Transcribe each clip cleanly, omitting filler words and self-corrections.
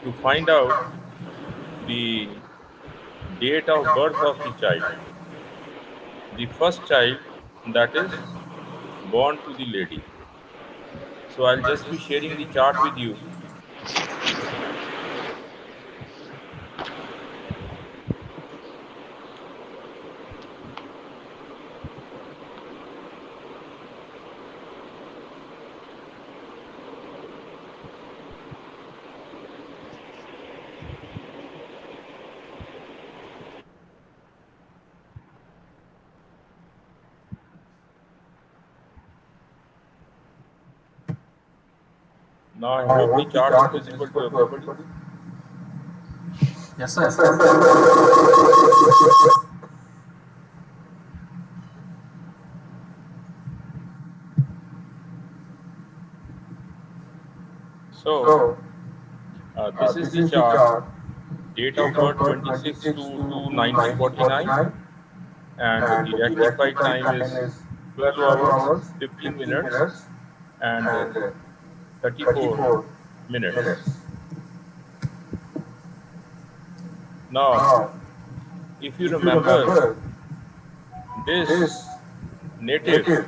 to find out the date of birth of the child, the first child that is born to the lady. So I'll just be sharing the chart with you. Now I I hope the hope the chart is chart is visible to visible to everybody. everybody. Yes, sir. Yes, Yes, sir. So So, this is this the is the chart. chart. Date of Date of birth birth 26 26 to to 2 1949, 1949, and and the the rectified rectified time time is is 12 12 hours hours, 15 15 minutes minutes, and and 34 34 minutes. minutes. Now, Now, if you if you remember, remember, this this native, native,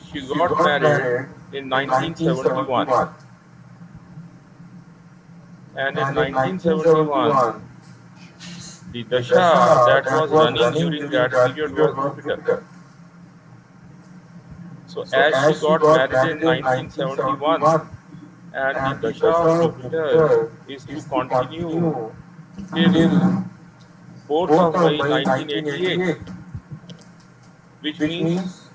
she she got got married married in in 1971, 1971, and in and in 1971 1971, the the dasha dasha that that was was running running during during that that period period was was Jupiter. Jupiter. So So as she as she got got married married in in 1971, 1971, and the and the dasha of dasha of Jupiter Jupiter is to is to continue continue till till 4th 4th of of May May 1988, 1988, which which means means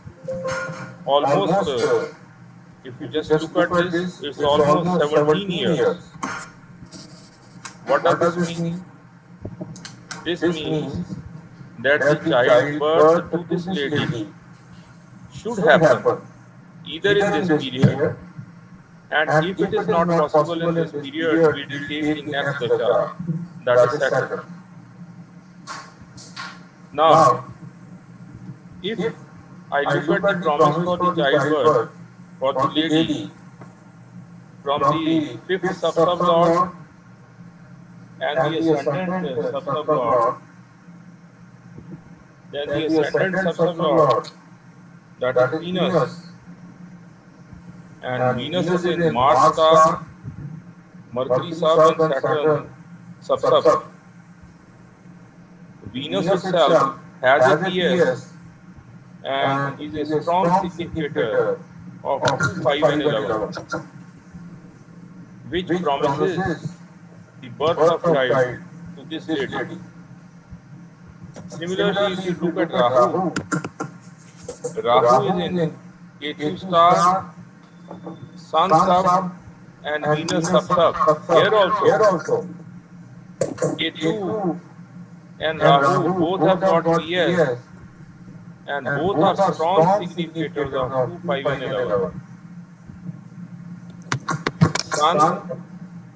almost, almost, if you if you just just look look at at this, this, it's it's almost almost 17 17 years. years. What does What does this this mean? mean? This This means means that the that the childbirth childbirth to to this this lady lady should should happen happen either in either in this this period, period, and and if it if is it is not not possible in possible this in this period, period, we will we will take the take the next next dasha, dasha, that is that is Saturn. Saturn. Now, Now, if if I I look look at the at the promise promise for the for the childbirth childbirth for the for the lady lady from from the the fifth fifth sub sub lord sub-lord and the and the ascendant ascendant sub sub lord, sub-sub-lord, then the then the ascendant ascendant sub sub lord, sub-sub-lord, that is that is Venus, Venus, and and Venus Venus is is in in Mars Mars star, star, Mercury Mercury sub, sub and and Saturn Saturn sub sub. sub-sub. Venus Venus itself itself has a has a PS PS and and is a is a strong strong significator significator of of 2, 2, 5, and 5 and 11, 11, which which promises promises the the birth birth of of child child to to this this lady. lady. Similarly, if Similarly, you if you look at look at Rahu, Rahu, Rahu is Rahu is in in Ketu Ketu star, star, Sun Sun sub, sub, and and Venus Venus sub sub sub. sub sub. Here also, Here also, Ketu Ketu and and Rahu Rahu both both have have got got PS, PS, and and both are both are strong strong significators significators of of 2, 2, 5, and 5 and 11. 11. Sun Sun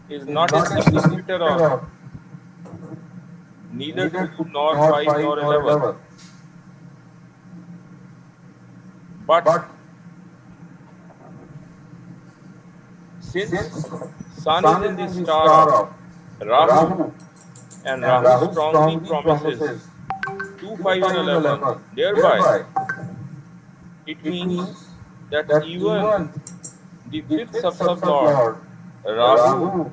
is is not a not a significator significator of of neither neither 2 2 nor nor 5 5 nor nor 11. 11. But But since since Sun is Sun in is the in the star star of of Rahu, Rahu, and and Rahu Rahu strongly strongly promises promises 2, 2, 5, and 5 and 11, 11. thereby Thereby, it it means means that that even even the the fifth fifth sub sub sub lord lord Rahu, Rahu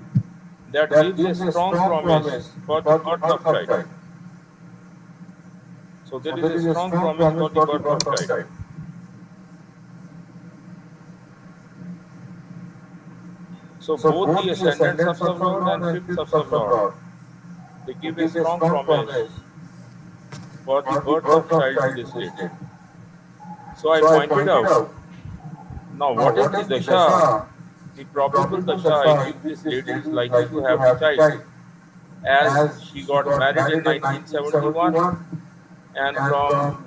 that that gives a gives a strong strong promise promise for the for the birth birth of of child. child. So there So is there a is a strong strong promise promise for the for the birth of birth of child. child. So So both the both the ascendant ascendant sub sub sub lord lord and and fifth fifth sub sub sub lord, lord, they they give a give a strong strong promise promise for the for the birth of birth of child to child to this this lady. lady. So I So I pointed pointed out. out. Now, Now, what is what the is the dasha? dasha? The The probable probable dasha in dasha which in which this this lady is lady is likely to likely to have the have the child, child, as as she she got got married in married in 1971, 1971, and and from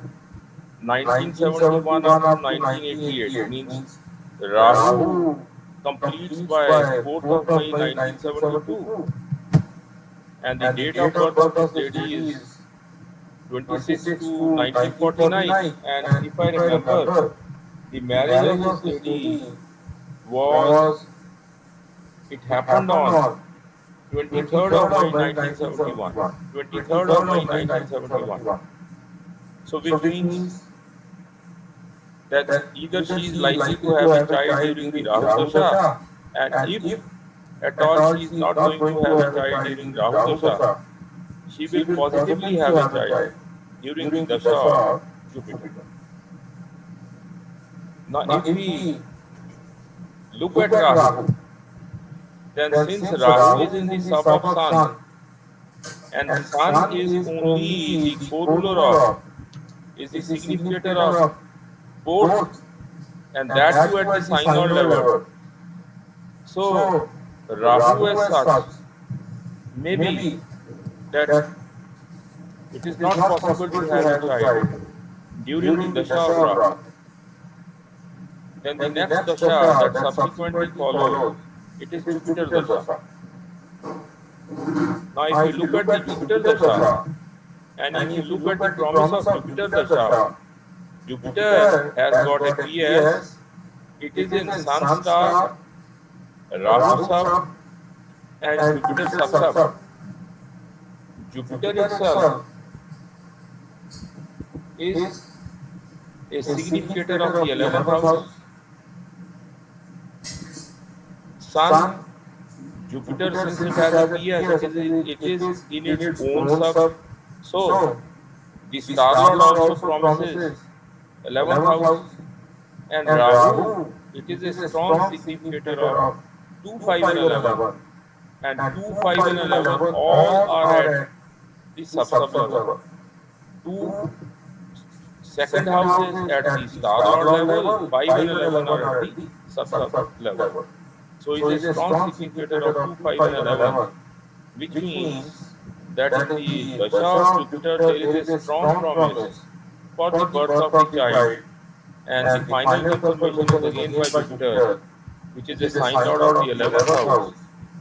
from 1971 up 1971 to up to 1988 1988 means means Rahu Rahu completes completes by by 4th 4th of of May May 1972, 1972, and the and the date of date of birth of birth this of this lady lady is is 26 26 to to 1949. 1949. And And if I if I remember, remember, the the marriage of marriage this of this lady lady was was It happened on 23rd of May 1971. 23rd of May 1971. So, which means that either she is likely to have a child during the Rahu Dasha, and if at all she is not going to have a child during Rahu Dasha, she will positively have a child during the Dasha of Jupiter. Now, if we look at Rahu, then since Rahu is in the sub of Sun, and Sun is only the co-ruler of, is the significator of both, and that too at the sign lord level. So, Rahu as such, maybe that it is not possible to have a child during the Dasha of Rahu. Then the next Dasha that subsequently follows, it is Jupiter Dasha. Now, if you look at the Jupiter Dasha, and if you look at the promise of Jupiter Dasha, Jupiter has got a PS, it is in Sun star, Rahu sub, and Jupiter sub sub. Jupiter itself is a significator of the 11th house. Sun, Jupiter, since it has a PS, it is in its own sub. So, the Star Lord also promises 11th house, and Rahu, it is a strong significator of 2, 5, and 11. And 2, 5, and 11 all are at the sub-sub level. 2 second houses at the Star Lord level, 5 and 11 are at the sub-sub level. So it is a strong significator of 2, 5, and 11, which means that in the Dasha of Jupiter there is a strong promise for the birth of the child, and the final confirmation is again by Jupiter, which is a sign lord of the 11th house.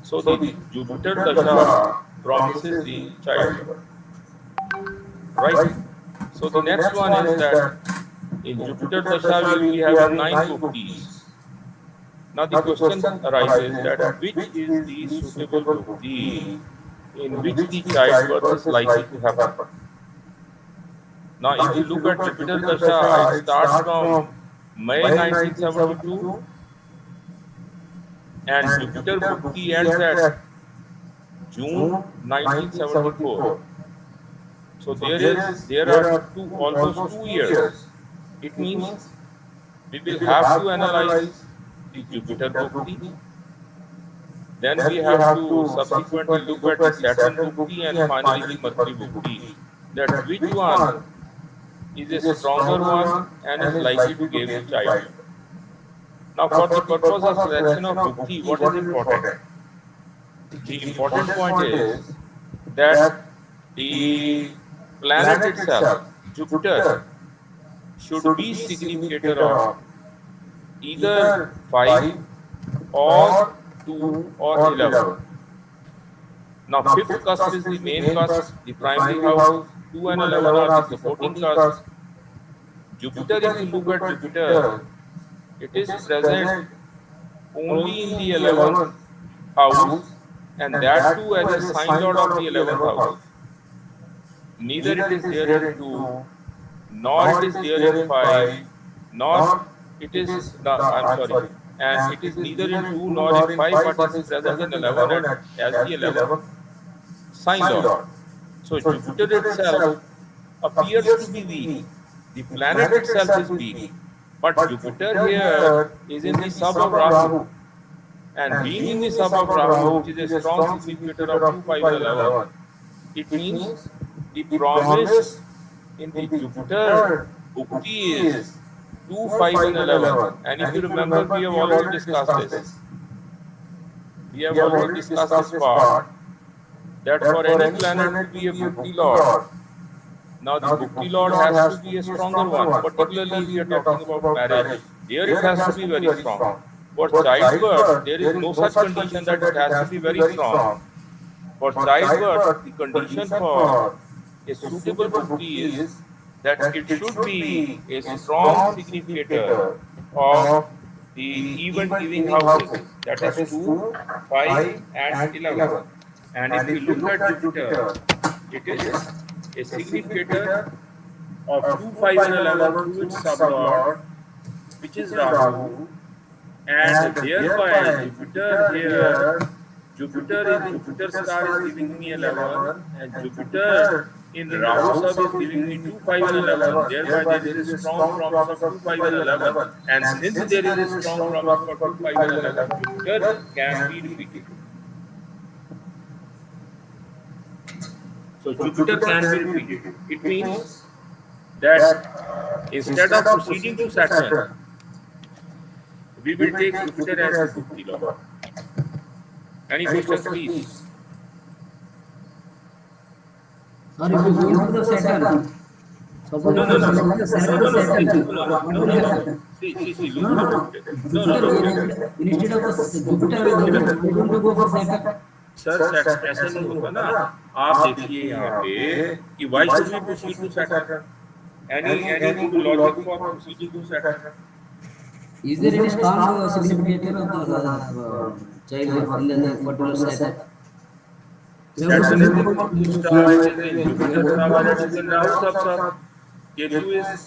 So the Jupiter Dasha promises the childbirth. Right? So the next one is that in Jupiter Dasha we will be having 9 bhuktis. Now the question arises that which is the suitable bhukti in which the childbirth is likely to happen. Now if you look at Jupiter Dasha, it starts from May 1972 and Jupiter bhukti ends at June 1974. So there are almost 2 years. It means we will have to analyze the Jupiter bhukti. Then we have to subsequently look at the Saturn bhukti and finally the Mercury bhukti. That which one is a stronger one and is likely to give the child. Now, for the purpose of selection of bhukti, what is important? The important point is that the planet itself, Jupiter, should be significator of either 5 or 2 or 11. Now, fifth cusp is the main cusp, the primary house, 2 and 11 are the supporting cusp. Jupiter, if you look at Jupiter, it is present only in the 11th house, and that too as a sign lord of the 11th house. Neither it is there in 2, nor it is there in 5, nor it is, and it is neither in 2 nor in 5, but is present in 11 as the 11th sign lord. So Jupiter itself appears to be weak. The planet itself is weak. But Jupiter here is in the sub of Rahu. And being in the sub of Rahu, which is a strong significator of 2, 5, and 11, it means the promise in the Jupiter bhukti is 2, 5, and 11. And if you remember, we have already discussed this. We have already discussed this part, that for any planet to be a bhukti lord, now the bhukti lord has to be a stronger one, particularly if we are talking about marriage. There it has to be very strong. For childbirth, there is no such condition that it has to be very strong. For childbirth, the condition for a suitable bhukti is that it should be a strong significator of the even giving houses, that is 2, 5, and 11. And if we look at Jupiter, it is a significator of 2, 5, and 11 through its sublord, which is Rahu, and thereby Jupiter here, Jupiter in Jupiter star is giving me 11, and Jupiter in Rahu sub is giving me 2, 5, and 11. Thereby there is a strong promise of 2, 5, and 11. And since there is a strong promise for 2, 5, and 11, Jupiter can be repeated. So Jupiter can be repeated. It means that instead of proceeding to Saturn, we will take Jupiter as the Bhukti Lord. Any questions, please? Sir, if you go into the Saturn, suppose No, if no, you no, no, select the no, select no, the no, see, Saturn, no. See, look, no, look, no, look. No, no, Jupiter no, look. instead of the Jupiter, why don't you go for Saturn? Sir ऐसा नहीं होता ना. आप देखिए यहाँ पे कि why should we proceed to Saturn? Any good logic for proceeding to Saturn? Is there any strong significator of the child in the particular Saturn? We have to Saturn is select a for good star. It is in Jupiter sub and it is in Rahu sub. Ketu is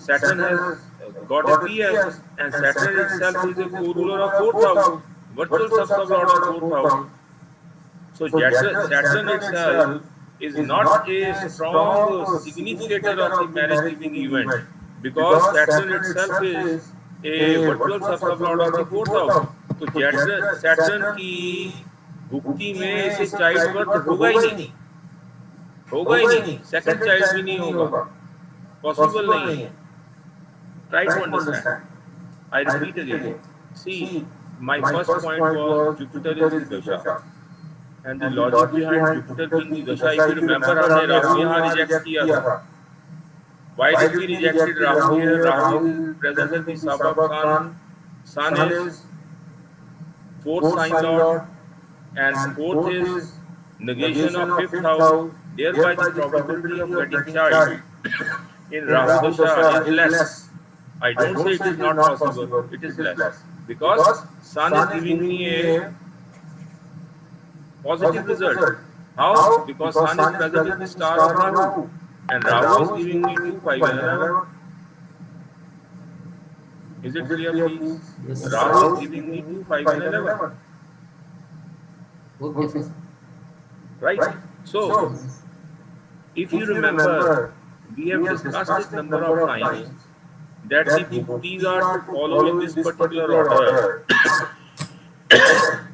Saturn has got a PS, and Saturn itself is a co-ruler of fourth house, virtual sub-lord of fourth house. So Saturn itself is not a strong significator of the marriage-giving event, because Saturn itself is a virtual sub-lord of the fourth house. तो Saturn की भुक्ति में इसे child birth होगा ही नहीं, second child भी नहीं होगा, possible नहीं है. Try to understand. I repeat again. See, my first point was Jupiter is the dasha, and the logic behind Jupiter being the dasha. If you remember, हमने राहु यहाँ reject किया था. Why did we rejected Rahu here? Rahu is present in the sub of Sun. Sun is fourth sign lord, and fourth is negation of fifth house. Thereby, the probability of getting child in Rahu dasha is less. I don't say it is not possible, it is less. Because Sun is giving me a positive result. How? Because Sun is present in the star of Rahu, and Rahu is giving me 2, 5, and 11. Is it clear, please? Yes, Rahu sir. is giving me 2, 5, and 11. Okay, sir. Right? So, if you remember, we have discussed it number of times that the bhuktis are to follow in this particular order,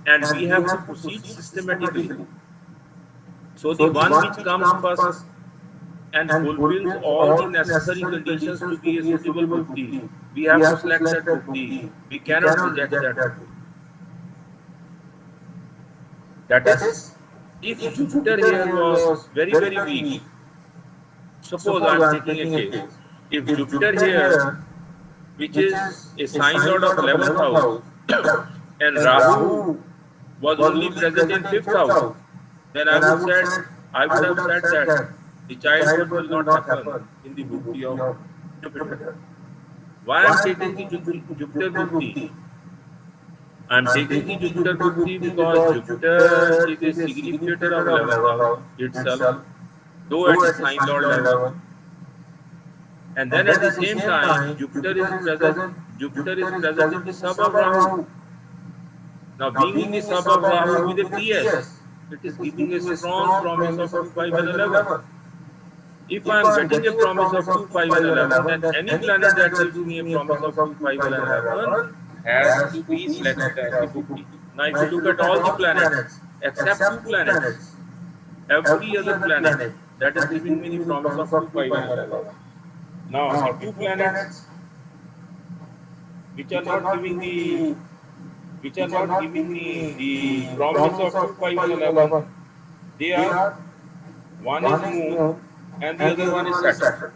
and we have to proceed systematically. So the one which comes first and fulfills all the necessary conditions to be a suitable bhukti, we have to select that bhukti. We cannot reject that bhukti. That is, if Jupiter here was very, very weak, suppose I am taking a case. If Jupiter here, which is a sign lord of 11th house, and Rahu was only present in 5th house, then I would have said that the childbirth will not happen in the bhukti of Jupiter. Why I am taking the Jupiter bhukti? I am taking the Jupiter bhukti because Jupiter is a significator of 11th house itself, though at the sign lord level. And then at the same time, Jupiter is present in the sub of Rahu. Now, being in the sub of Rahu with a PS, it is giving a strong promise of 2, 5, and 11. If I am getting a promise of 2, 5, and 11, then any planet that gives me a promise of 2, 5, and 11 has to be selected as the bhukti. Now, if you look at all the planets, except 2 planets, every other planet that is giving me the promise of 2, 5, and 11. Now, the 2 planets which are not giving me the promise of 2, 5, and 11, they are, one is Moon and the other one is Saturn.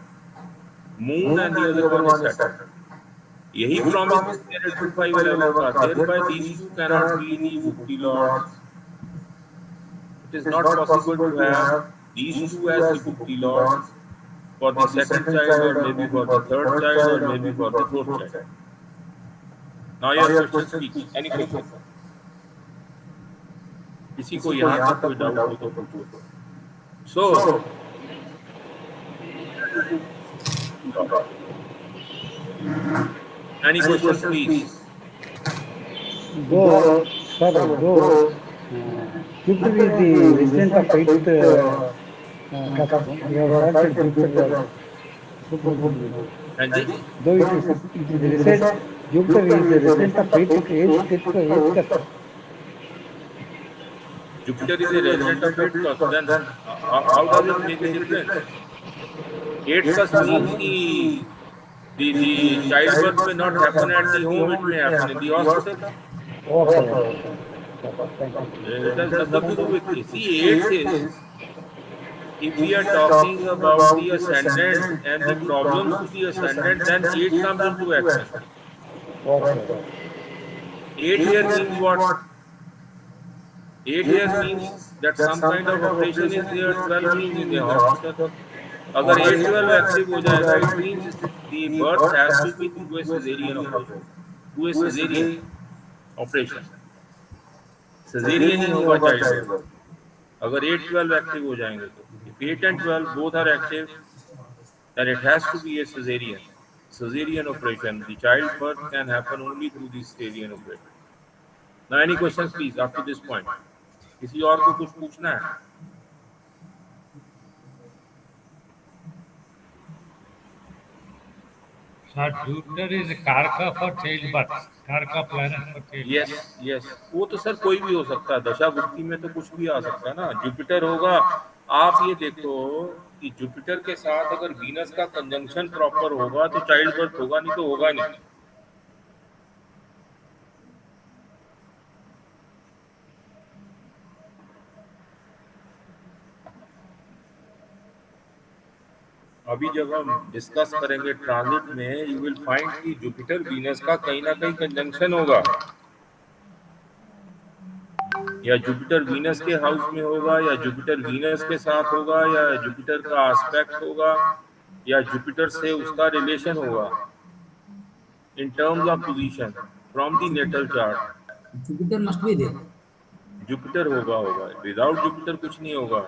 Moon and the other one is Saturn. यही promise is there at 2, 5, 11 का. Thereby these two cannot be the bhukti lords. It is not possible to have these two as the bhukti lords for the second child, or maybe for the third child, or maybe for the fourth child. Now your questions, please. Any question? किसी को यहाँ तक कोई doubt हो तो पूछो. So, any questions, please? Though, sir, though Jupiter is the resident of eighth cusp, we have started Jupiter supermoon. हाँ जी. Though it is resident, Jupiter is the resident of eighth cusp. Jupiter is a resident of eighth cusp. Then how does it make a difference? Eighth cusp means the childbirth may not happen at the home. It may happen in the hospital. Okay, okay, sir. Sir, thank you. It has nothing to do with. See, eighth is, if we are talking about the ascendant and the problems to the ascendant, then eight comes into action. Okay. Eight here means what? Eight here means that some kind of operation is there. 12 means in the hospital. अगर 8-12 active हो जाएगा, it means the birth has to be through a cesarean operation. Through a cesarean operation. Cesarean ही होगा child birth. अगर 8-12 active हो जाएंगे तो. If 8 and 12 both are active, then it has to be a cesarean. Cesarean operation. The childbirth can happen only through the cesarean operation. Now any questions please up to this point? किसी और को कुछ पूछना है? Sir, Jupiter is Karka for childbirth. Karka planet for yes childbirth. Yes, वो तो sir कोई भी हो सकता है. दशा बुद्धि में तो कुछ भी आ सकता है ना. जुपिटर होगा. आप ये देखो कि जुपिटर के साथ अगर वीनस का कंजंक्शन प्रॉपर होगा तो चाइल्ड बर्थ होगा, नहीं तो होगा नहीं. अभी जब हम डिस्कस करेंगे ट्रांजिट में, यू विल फाइंड कि जुपिटर वीनस का कहीं ना कहीं कंजंक्शन होगा, या जुपिटर वीनस के हाउस में होगा, या जुपिटर वीनस के साथ होगा, या जुपिटर का एस्पेक्ट होगा, या जुपिटर से उसका रिलेशन होगा in terms of position from the natal chart. Jupiter must be there. Jupiter होगा. विदाउट जुपिटर कुछ नहीं होगा.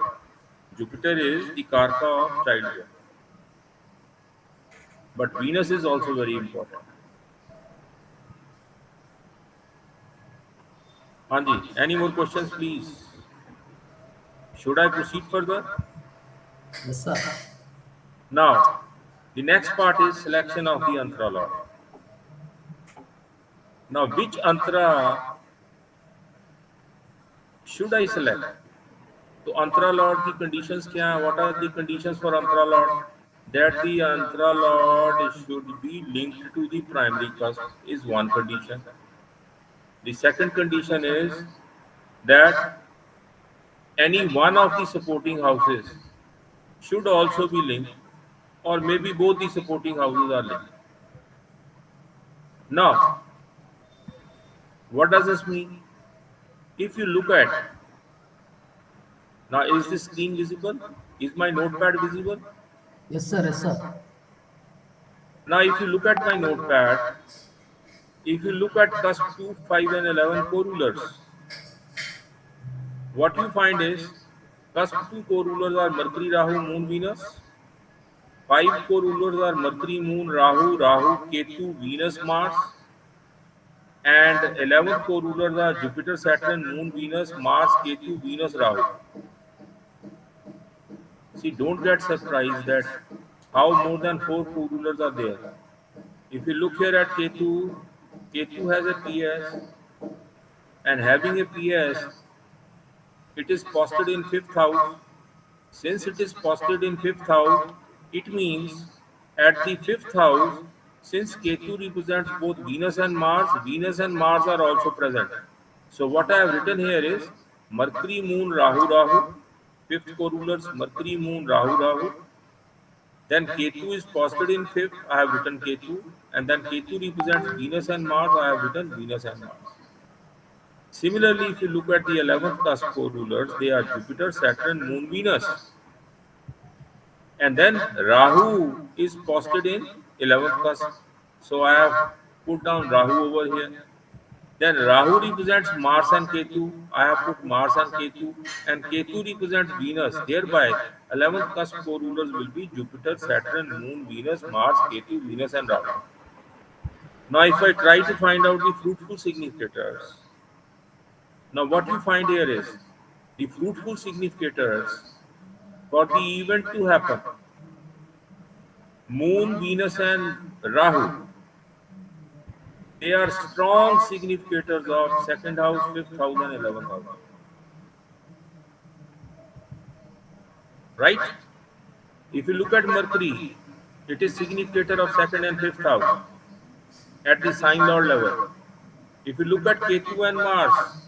Jupiter is the karaka of child birth, but Venus is also very important. हाँ जी, any more questions please? Should I proceed further? Yes, sir. Now, the next part is selection of the Antara Lord. Now, which Antara should I select? तो Antara Lord की conditions क्या हैं? What are the conditions for Antara Lord? That the Antara Lord should be linked to the primary cusp is one condition. The second condition is that any one of the supporting houses should also be linked, or maybe both the supporting houses are linked. Now, what does this mean? If you look at, now is this screen visible? Is my notepad visible? Yes, sir. Yes, sir. Now if you look at my notepad, if you look at cusp 2, 5 and 11 co-rulers, what you find is cusp 2 co-rulers are Mercury, Rahu, Moon, Venus. 5 co-rulers are Mercury, Moon, Rahu, Ketu, Venus, Mars. And 11th co-rulers are Jupiter, Saturn, Moon, Venus, Mars, Ketu, Venus, Rahu. See, don't get surprised that how more than 4 co-rulers are there. If you look here at Ketu, Ketu has a PS, and having a PS, it is posted in 5th house. Since it is posted in 5th house, it means at the 5th house, since Ketu represents both Venus and Mars are also present. So what I have written here is Mercury, Moon, Rahu, 5th co-rulers, Mercury, Moon, Rahu. Then Ketu is posted in 5th, I have written Ketu. And then Ketu represents Venus and Mars, I have written Venus and Mars. Similarly, if you look at the 11th cusp co-rulers, they are Jupiter, Saturn, Moon, Venus. And then Rahu is posted in 11th cusp. So I have put down Rahu over here. Then Rahu represents Mars and Ketu. I have put Mars and Ketu. And Ketu represents Venus. Thereby, 11th cusp co-rulers will be Jupiter, Saturn, Moon, Venus, Mars, Ketu, Venus, and Rahu. Now, if I try to find out the fruitful significators, now what you find here is the fruitful significators for the event to happen. Moon, Venus, and Rahu, they are strong significators of second house, fifth house, and 11th house. Right? If you look at Mercury, it is significator of second and fifth house at the sign lord level. If you look at Ketu and Mars,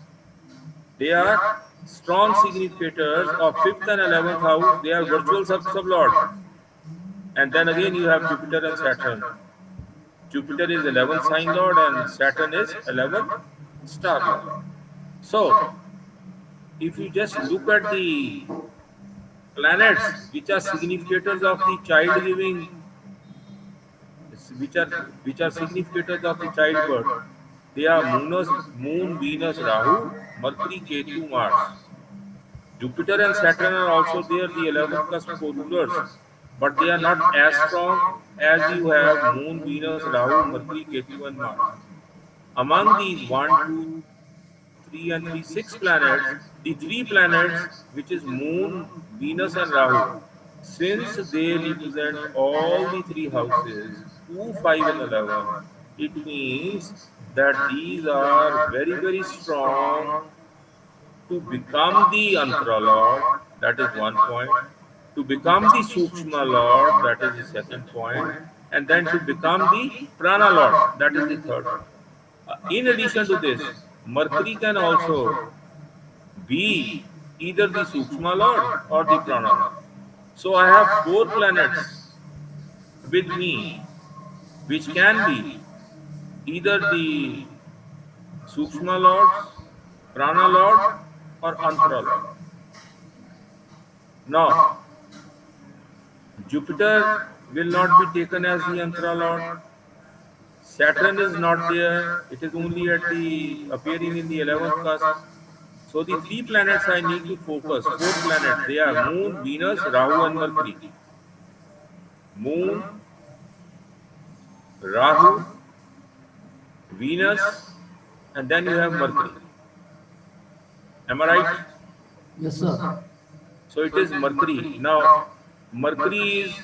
they are strong significators of fifth and 11th house. They are virtual sublords. And then again, you have Jupiter and Saturn. Jupiter is 11th sign lord and Saturn is 11th star lord. So, if you just look at the planets which are significators of the child giving, which are significators of the childbirth, they are Moon, Venus, Rahu, Mercury, Ketu, Mars. Jupiter and Saturn are also there, the 11th cusp co-rulers, but they are not as strong as you have Moon, Venus, Rahu, Mercury, Ketu, and Mars. Among these 1, 2, 3, and 3, 6 planets, the 3 planets, which is Moon, Venus, and Rahu, since they represent all the 3 houses, 2, 5, and 11, it means that these are very, very strong to become the Antara Lord, that is one point, to become the Sukshma Lord, that is the second point, and then to become the Prana Lord, that is the third point. In addition to this, Mercury can also be either the Sukshma Lord or the Prana Lord. So I have 4 planets with me which can be either the Sukshma Lords, Prana Lord, or Antara Lord. Now, Jupiter will not be taken as the Antara Lord. Saturn is not there. It is only at the appearing in the 11th cusp. So the 3 planets I need to focus, 4 planets, they are Moon, Venus, Rahu, and Mercury. Moon, Rahu, Venus, and then you have Mercury. Am I right? Yes, sir. So it is Mercury. Now, Mercury is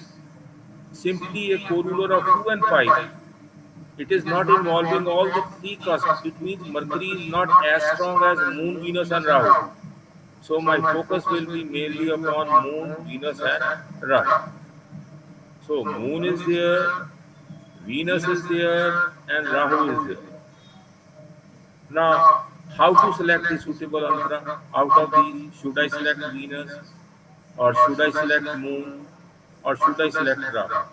simply a co-ruler of 2 and 5. It is not involving all the 3 cusps. It means Mercury is not as strong as Moon, Venus, and Rahu. So my focus will be mainly upon Moon, Venus, and Rahu. So Moon is there, Venus is there, and Rahu is there. Now, how to select the suitable antra out of these? Should I select Venus, or should I select Moon, or should I select Rahu?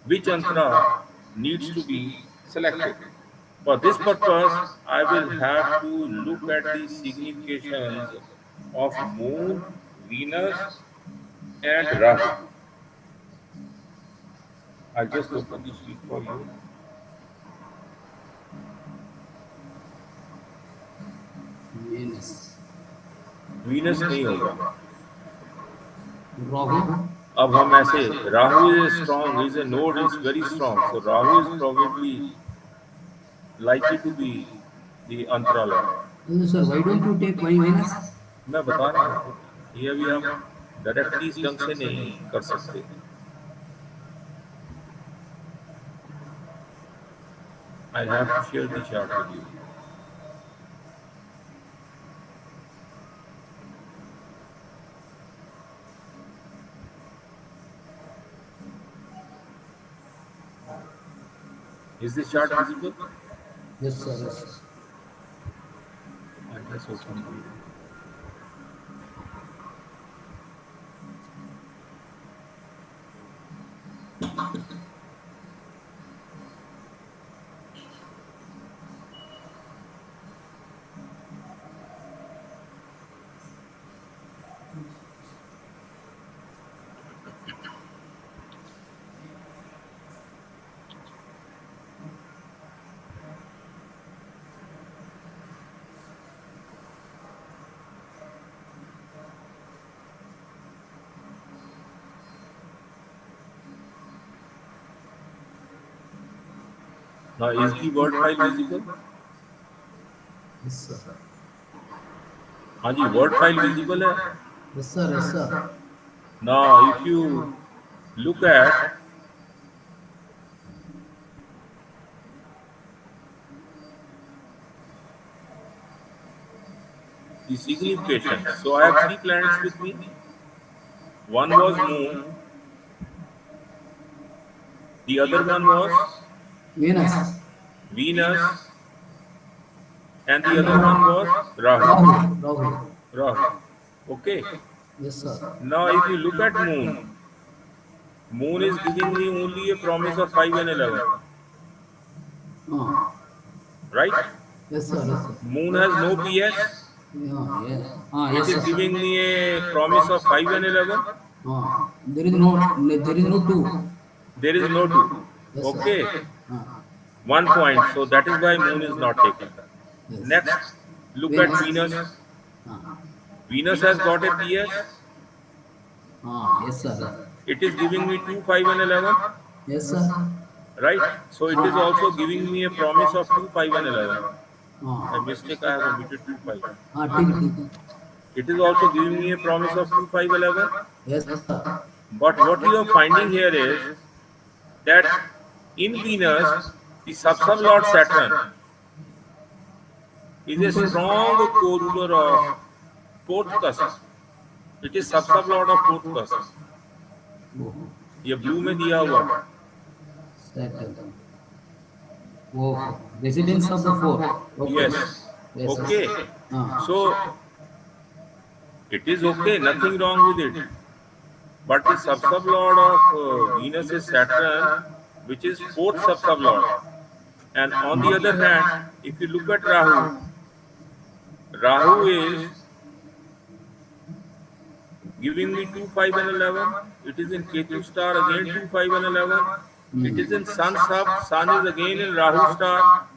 Which antra needs to be selected? For this purpose, I will have to look at the significations of Moon, Venus, and Rahu. I'll just open the sheet for you. Venus. Venus नहीं होगा. Rahu. अब हम ऐसे, Rahu is strong, is a node, is very strong, so Rahu is probably likely to be the Antara Lord. Yes, sir. Why don't you take Venus? मैं बता रहा हूँ, ये अभी हम डायरेक्टली इस ढंग से नहीं कर सकते. I'll have to share the chart with you. Is this chart visible? Yes, sir. Yes. I'll just open it. Now, is the word file visible? Yes, sir. हाँ जी, word file visible है. Yes, sir. Yes, sir. Now, if you look at the signification, so I have three planets with me. One was Moon, the other one was Venus. Venus, and the other one was Rahu. Rahu. Rahu. Rahu. Okay. Yes, sir. Now, if you look at Moon, Moon is giving me only a promise of 5 and 11, Ah. right? Yes, sir. Yes, sir. Moon has no PS. Yeah. Yeah. Ah. It Yes, is sir. giving me a promise of 5 and 11. Ah. There is no two. There is no 2. Yes, sir. Okay. Ah. 1 point. So that is why Moon is not taken. Yes. Next, look at Venus. Venus. Ah. Venus has got a PS. Ah. Yes, sir. It is giving me 2, 5 and 11. Yes, sir. Right? So it is also giving me a promise of 2, 5 and 11. Ah. By mistake, I have omitted 2, 5. Ah. ठीक. It is also giving me a promise of 2, 5, 11. Yes, sir. But what you are finding here is that in Venus, the sub-sublord Saturn is a strong co-ruler of fourth cusp. It is sub-sublord of fourth cusp. Oh. ये blue में दिया हुआ. Saturn. Oh. Residence of the fourth. Okay. Yes. Yes, sir. Okay. Ah. So it is okay, nothing wrong with it. But the sub-sublord of Venus is Saturn, which is fourth sub-sublord. And on the other hand, if you look at Rahu, Rahu is giving me 2, 5 and 11. It is in Ketu star, again 2, 5 and 11. It is in Sun sub, Sun is again in Rahu star.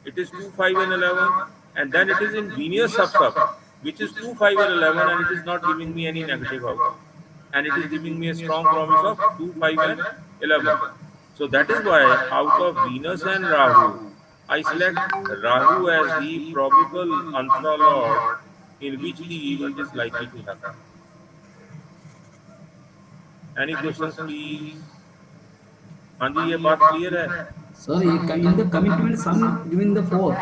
It is 2, 5 and 11. And then it is in Venus sub, which is 2, 5 and 11, and it is not giving me any negative house. And it is giving me a strong promise of 2, 5 and 11. So that is why out of Venus and Rahu, I select Rahu as the probable Antra Lord in which the event is likely to happen. Any questions, please? हाँ जी, ये बात clear है? Sir, in the commitment, sun giving the fourth.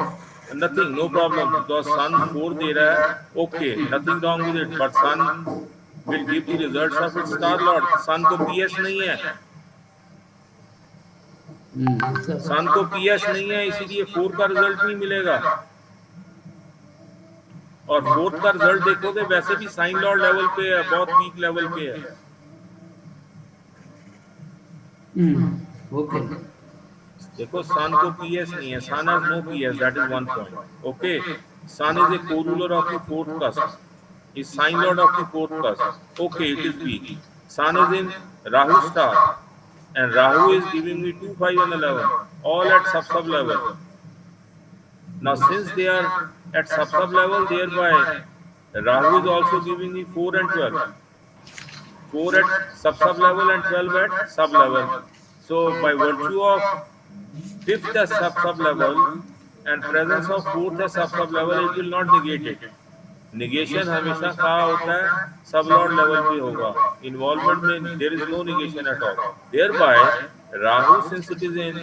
Nothing, no problem, because Sun 4 दे रहा है. Okay, nothing wrong with it. But Sun will give the results of its star lord. Sun को PS नहीं है. Sun को PS नहीं है, इसीलिए 4 का रिजल्ट नहीं मिलेगा. और 4th का रिजल्ट देखोगे वैसे भी साइन लॉर्ड लेवल पे है, बहुत वीक लेवल पे है. Okay. देखो सन को PS नहीं है, Sun has no PS, that is 1 point. Okay, Sun is a co-ruler of the fourth cusp, is sign lord of the fourth cusp. Okay, it is weak. Sun is in Rahu star, and Rahu is giving me 2, 5 and 11, all at sub level. Now since they are at sub level, thereby Rahu is also giving me 4 and 12. 4 at sub level and 12 at sub level. So by virtue of 5th as sub level and presence of 4th as sub level, it will not negate it. Negation हमेशा कहाँ होता है? सब Lord level पे होगा. Involvement में there is no negation at all. Thereby Rahu, since it is in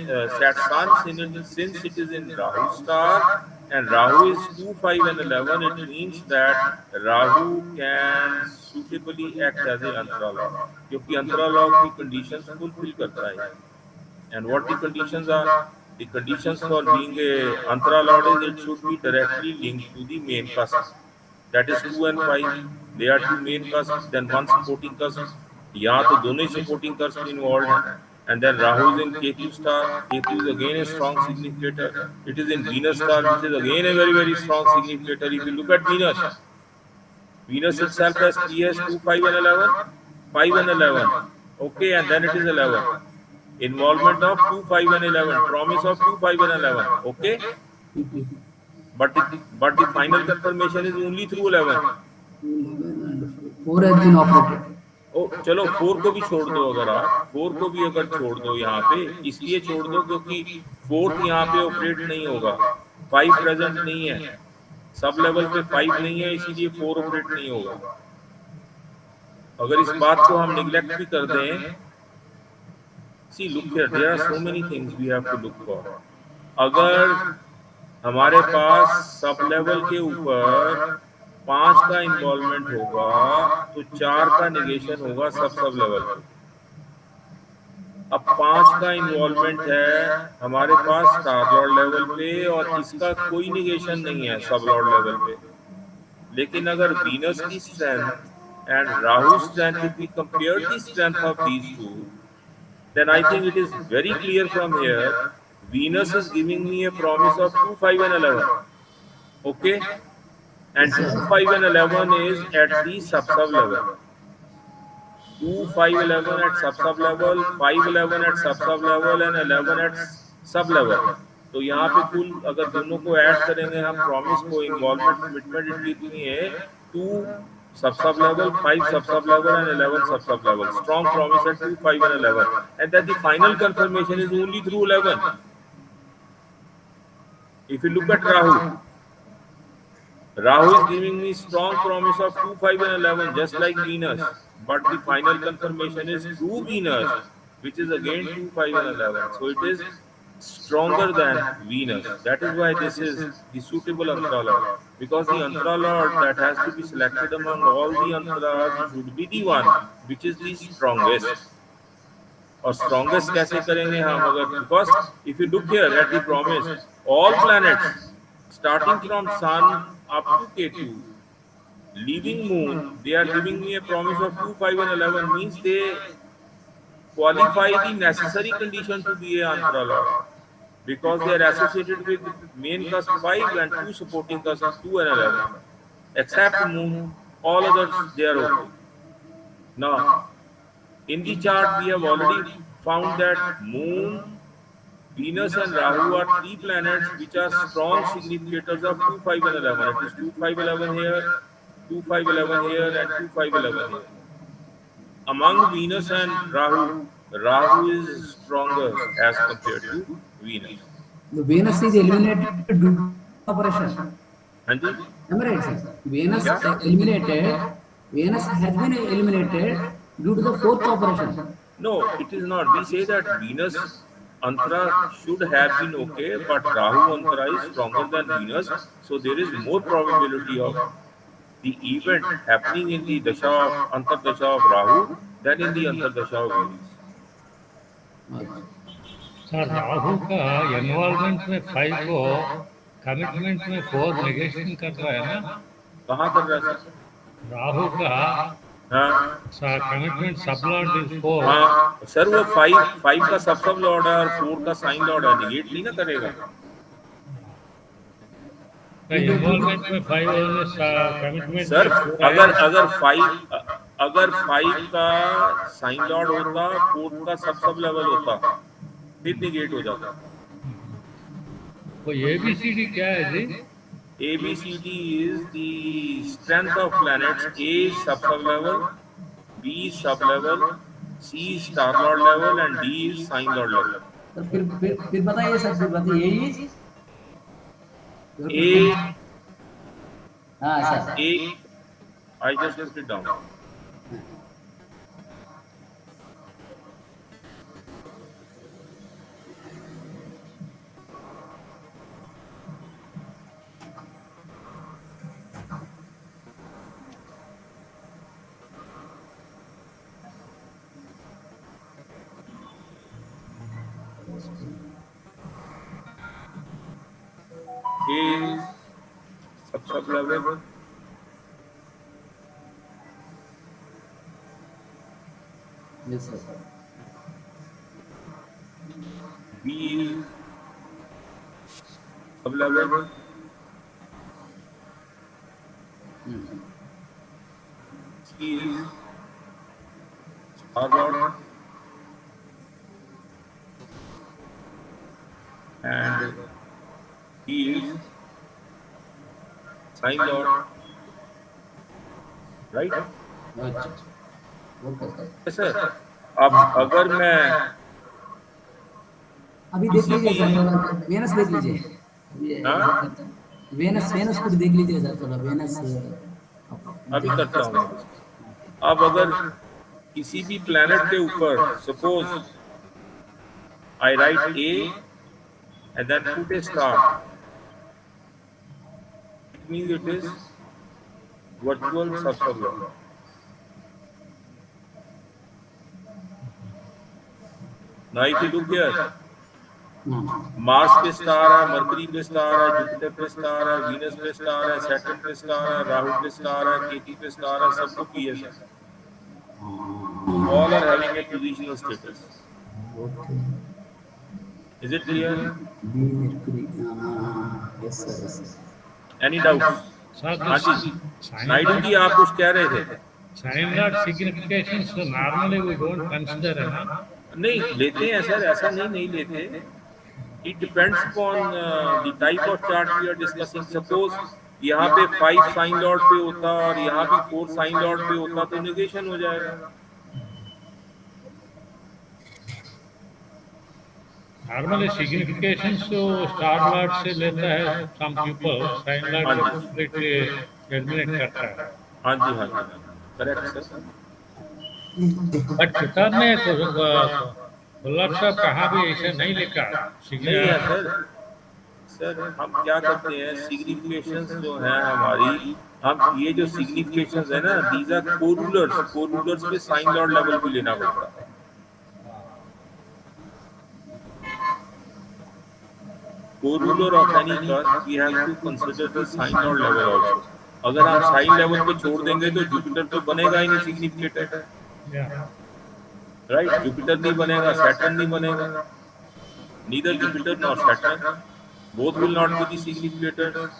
since it is in Rahu star and Rahu is 2, 5 and 11, it means that Rahu can suitably act as a Antara Lord, क्योंकि अंतरा Lord की conditions fulfill करता है. And what the conditions are? The conditions for being a Antara Lord is it should be directly linked to the main cusp. That is 2 and 5. They are two main cusps, then one supporting cusp. यहाँ तो दोनों ही supporting cusp involved हैं. And then Rahu is in Ketu star. Ketu is again a strong significator. It is in Venus star, which is again a very, very strong significator. If you look at Venus, Venus itself has PS 2, 5 and 11. 5 and 11. Okay, and then it is 11. Involvement of 2, 5 and 11. Promise of 2, 5 and 11. Okay? But the final confirmation is only through 11. 4 has been operated. ओ चलो 4 को भी छोड़ दो, अगर आप 4 को भी अगर छोड़ दो यहाँ पे, इसलिए छोड़ दो क्योंकि फोर्थ यहाँ पे ऑपरेट नहीं होगा, 5 प्रेजेंट नहीं है, सब लेवल पे 5 नहीं है, इसीलिए 4 ऑपरेट नहीं होगा। अगर इस बात को हम निग्लेक्ट भी कर दें, see look here, there are so many things we have to look for. अगर हमारे पास सब लेवल के ऊपर 5 का इन्वॉल्वमेंट होगा तो 4 का निगेशन होगा सब सब लेवल पे। अब 5 का इन्वॉल्वमेंट है हमारे पास स्टार लॉर्ड लेवल पे और इसका कोई निगेशन नहीं है सब लॉर्ड लेवल पे। लेकिन अगर वीनस की strength and Rahu strength, if we compare the strength of these two, then I think it is very clear from here Venus is giving me a promise of 2, 5 and 11. Okay, Yes, and sir. 2, 5 and 11 is at the sub level. 2, 5, 11 at sub level, 5, 11 at sub level and 11 at sub level. तो यहाँ पे कुल अगर दोनों को add करेंगे हम promise को, involvement, commitment, it gives me A 2 sub level, 5 sub level and 11 sub level. Strong promise at 2, 5 and 11, and that the final confirmation is only through 11. If you look at Rahu is giving me strong promise of 2, 5 and 11 just like Venus, but the final confirmation is through Venus, which is again 2, 5 and 11. So it is stronger than Venus. That is why this is the suitable Antra Lord, because the Antra Lord that has to be selected among all the Antras should be the one which is the strongest. और strongest कैसे करेंगे हम, अगर, because if you look here at the promise, all planets starting from Sun up to Ketu, leaving Moon, they are giving me a promise of 2, 5 and 11, means they qualify the necessary condition to be a Antra Lord, because they are associated with main cusp 5 and 2 supporting cusp 2 and 11. Except Moon, all others they are okay. Now, in the chart we have already found that Moon, Venus and Rahu are 3 planets which are strong significators of 2, 5 and 11. It is 2, 5, 11 here, 2, 5, 11 here and 2, 5, 11 here. Among Venus and Rahu, Rahu is stronger as compared to Venus. The Venus is eliminated due to operation. हाँ जी, Am I right, sir? Venus क्या? eliminated. Venus has been eliminated due to the fourth operation. No, it is not. We say that Venus Antara should have been okay, but Rahu Antara is stronger than Venus, so there is more probability of the event happening in the Dasha of Antardasha of Rahu than in the Antardasha of Venus. Sir Rahu का involvement में 5 को commitment में 4 negation कर रहा है ना। कहाँ कर रहा है सर? राहु का हाँ कमिटमेंट सब लॉर्ड इज 4। हाँ सर, वो 5 का सब लॉर्ड है और 4 का साइन लॉर्ड है, निगेट नहीं ना करेगा। इन्वॉल्वमेंट में 5 कमिटमेंट सर में 4 अगर है। अगर 5 का साइन लॉर्ड होता, 4 का सब लेवल होता, फिर निगेट हो जाता। वो एबीसीडी क्या है जी? ABCD is the strength of planets. A is sub level, B is sub level, C is star lord level, and D is sign lord level. तो फिर बताइए सर, फिर बताइए ये इज A, हाँ sir. A, I just put it down. A is sub level, yes sir. B is sub level, C is star lord, and D is sign lord, right? अच्छा okay sir. है sir. अब अगर मैं अभी देख किसी लीजिए भी सर, थोड़ा वेनस देख लीजिए। अभी ऐसा हाँ करते हैं, वेनस वेनस कुछ देख लीजिए सर, थोड़ा वेनस आप अभी देख। करता हूँ मैं डिस्कस। हाँ, ठीक अब है। अगर किसी भी प्लेनेट के ऊपर suppose I write A and then put a star, it means it is virtual subserver. Now if you look here, हाँ मार्स पे स्टार है, मरकरी पे स्टार है, जुपिटर पे स्टार है, वीनस पे स्टार है, सैटर्न पे स्टार है, राहु पे स्टार है, केतु पे स्टार है, सबको पीएस है। All are having a positional status. Okay. Is it clear? Be Mercury, हाँ हाँ हाँ, yes sir yes sir. Any doubts? Sir, हाँ this जी, sign नायडू जी आप कुछ कह रहे थे? lot significations normally we don't consider, na? नहीं लेते हैं सर, ऐसा नहीं नहीं लेते। It depends upon the type of chart we are discussing. Suppose यहाँ पे 5 साइन लॉर्ड पे होता और यहाँ भी 4 साइन लॉर्ड पे होता तो निगेशन हो जाएगा। Normally significations तो star lord से लेता है some people, sign lord हाँ को जी, completely eliminate करता है। हाँ जी, हाँ जी, हाँ जी, करेक्ट सर। बट किताब में कोल्लर साहब कहाँ भी ऐसा नहीं लिखा। नहीं है सर। सर हम क्या करते हैं, सिग्निफिकेशंस जो हैं हमारी, हम ये जो सिग्निफिकेशंस है ना, दीज आर कोरूलर्स। कोरूलर्स पे साइन लॉर्ड लेवल भी लेना पड़ता है। Coruler of any cast we have to consider the sign lord level also. अगर हम साइन लेवल पे छोड़ देंगे तो जुपिटर तो बनेगा ही नहीं सिग्निफिकेटर। या राइट, जुपिटर नहीं बनेगा, सैटर्न नहीं बनेगा। Neither Jupiter nor Saturn, both will not be the significators.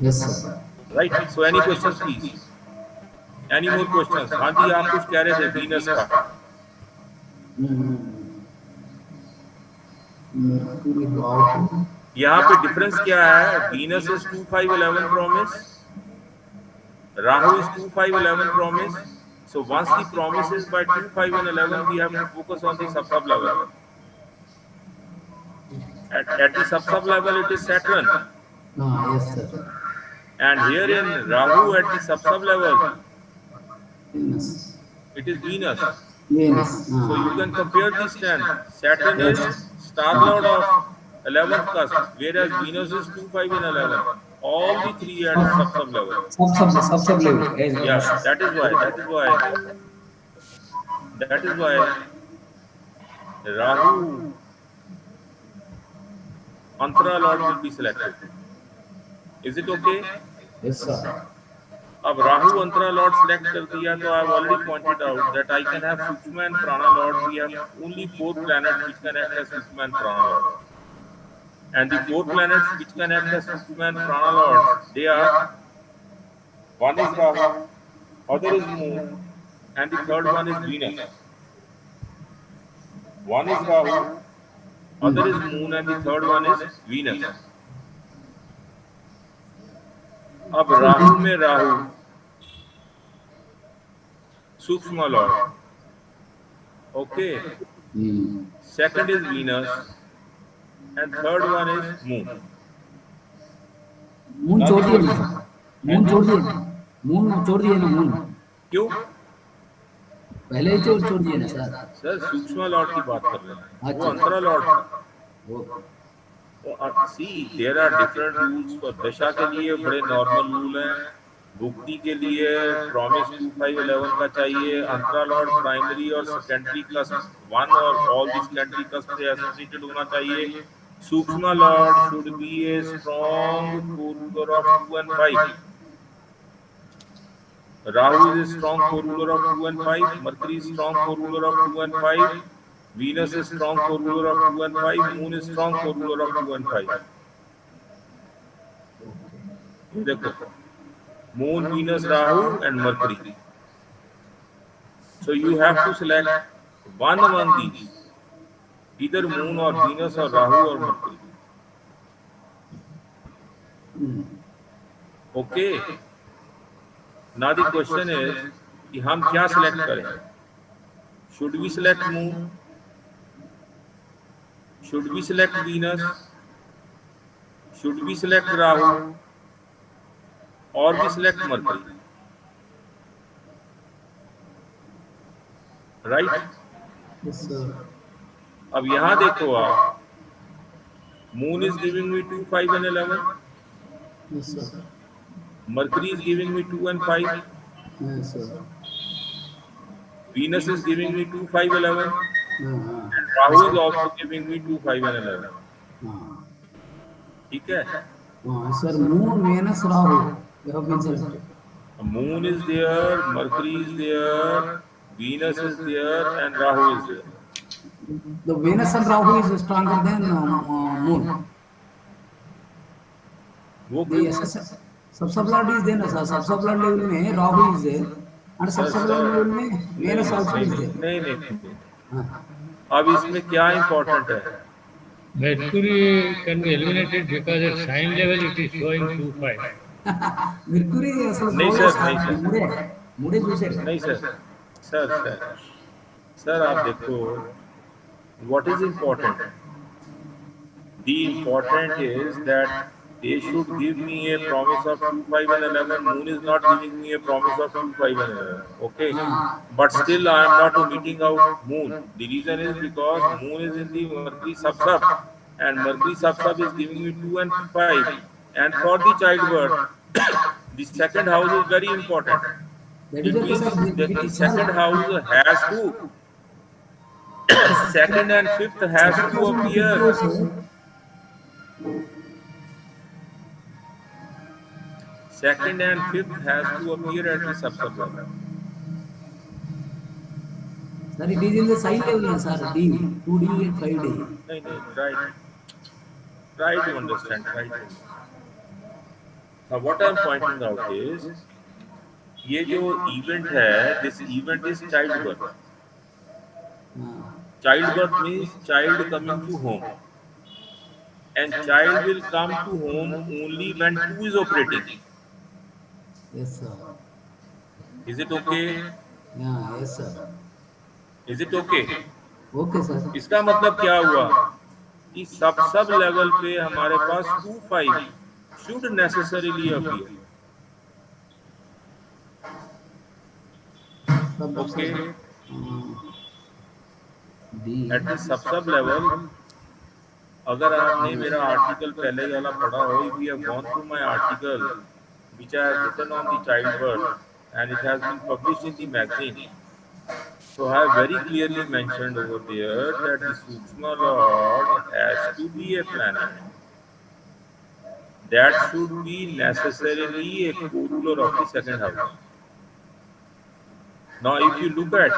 Yes sir. Right, so any questions please? Any more questions? हाँ जी, आप कुछ कह रहे थे वीनस का। मरकरी राहु। यहाँ पे डिफरेंस क्या है? Venus is 2 5 11 promise, Rahu is 2 5 11 promise. So once the promise is by 2 5 and 11, we have to focus on the sub level. At the sub level it is Saturn, हाँ yes सर। and here in Rahu at the sub level Venus. it is Venus. Venus So you हाँ। can compare the strength. Saturn is यस। star lord of 11th cusp, whereas Venus is 2 5 and 11. All the three at sub level. Sub level as Yeah, yes. that is why Rahu Antara Lord will be selected. Is it okay? Yes sir. अब Rahu antara lord select कर दिया तो I have already pointed out that I can have sukshma and prana lord. We have only 4 planets which can act as सूक्ष्म and prana lords, and the 4 planets which can act as सूक्ष्म and prana lords, they are, one is Rahu, other is Moon, and the third one is Venus. One is Rahu, other is Moon, and the third one is Venus. अब राहु में राहु सूक्ष्म Lord, okay, second is Venus, and third one is Moon. Moon Now छोड़ the दिए ना question, sir. हैं moon जी, छोड़ दिए ना। मून छोड़ दिए ना मून। क्यों? पहले ही छोड़ दिए ना सर। सर सूक्ष्म लॉर्ड की बात कर रहे हैं, वो अच्छा अंतरा लॉर्ड था। वो see there are different rules for dasha के लिए बड़े नॉर्मल रूल हैं, भुक्ति के लिए प्रॉमिस 2 5 11 का चाहिए, अंतरा लॉर्ड प्राइमरी और सेकेंडरी कस्प वन और ऑल द सेकेंडरी कस्प से एसोसिएटेड होना चाहिए। सूक्ष्म lord should be a strong coruler of 2 and 5। Rahu is a strong co-ruler of 2 and 5. Mercury is strong co-ruler of 2 and 5. Venus is strong co-ruler of 2 and 5. Moon is strong co-ruler of 2 and 5. ये देखो, Moon, Venus, Rahu, and Mercury. So you have to select one among these, either Moon or Venus or Rahu or Mercury. Okay. Now the question is, कि हम क्या select करें. Should we select Moon, should we select Venus, should we select Rahu, और we select Mercury. Right. Yes, sir. अब यहां देखो आप, Moon is giving me 2, 5 and 11. Yes, sir. Mercury is giving me 2 and 5. Yes, sir. Venus is giving me 2, 5, 11. Uh, And Rahu is also giving me 2, 5 and 11. uh, ठीक है. Sir, Moon, Venus, Rahu, you have been selected. Moon is there, Mercury is there, Venus is there, and Rahu is there. The Venus and Rahu is stronger than Moon. वो The क्यों? subsolar is there, sir. Subsolar level में Rahu is there, and sir subsolar sir level में नहीं Venus नहीं also नहीं is नहीं there. नहीं नहीं नहीं. Uh, अब इसमें क्या इम्पोर्टेंट है? Mercury can be eliminated because at sign level it is showing 2 5. Mercury అసలు नहीं చూడలేదు सर, సార్ नहीं అది सर, మూడే మూడే చూసారు. नहीं सर. सर सर सर आप देखो, what is important? The important is that they should give me a promise of 2, 5 and 11. Moon is not giving me a promise of 2, 5 and 11. Okay. But still I am not omitting out Moon. The reason is because Moon is in the Mercury sub-sub, and Mercury sub-sub is giving me 2 and 5. And for the childbirth, the second house is very important. That is It okay, means sir. the second house has to, second and fifth has Second to house and fifth appear. house, Second and fifth has to appear at the sub-sub level. sir, it is in the sign level, na, sir. D, 2D and 5D. नहीं नहीं, try to understand, try to understand. Now what I am pointing out is, ये जो event है, this event is childbirth. Ah, Childbirth means child coming to home, and child will come to home only when 2 is operating. yes, sir. Is it okay? Yeah, yes, sir. Is it okay? Okay, sir. इसका मतलब क्या हुआ कि सब sub level पे हमारे पास 2, 5 should necessarily appear. Sub, sub, Okay. uh, D. At the sub level, अगर आपने मेरा आर्टिकल पहले वाला पढ़ा हो, if you have gone through my article which I have written on the childbirth and it has been published in the magazine, so I have very clearly mentioned over there that the Sukshma Lord has to be a planet. That should be necessarily a co-ruler of the second house. Now if you look at,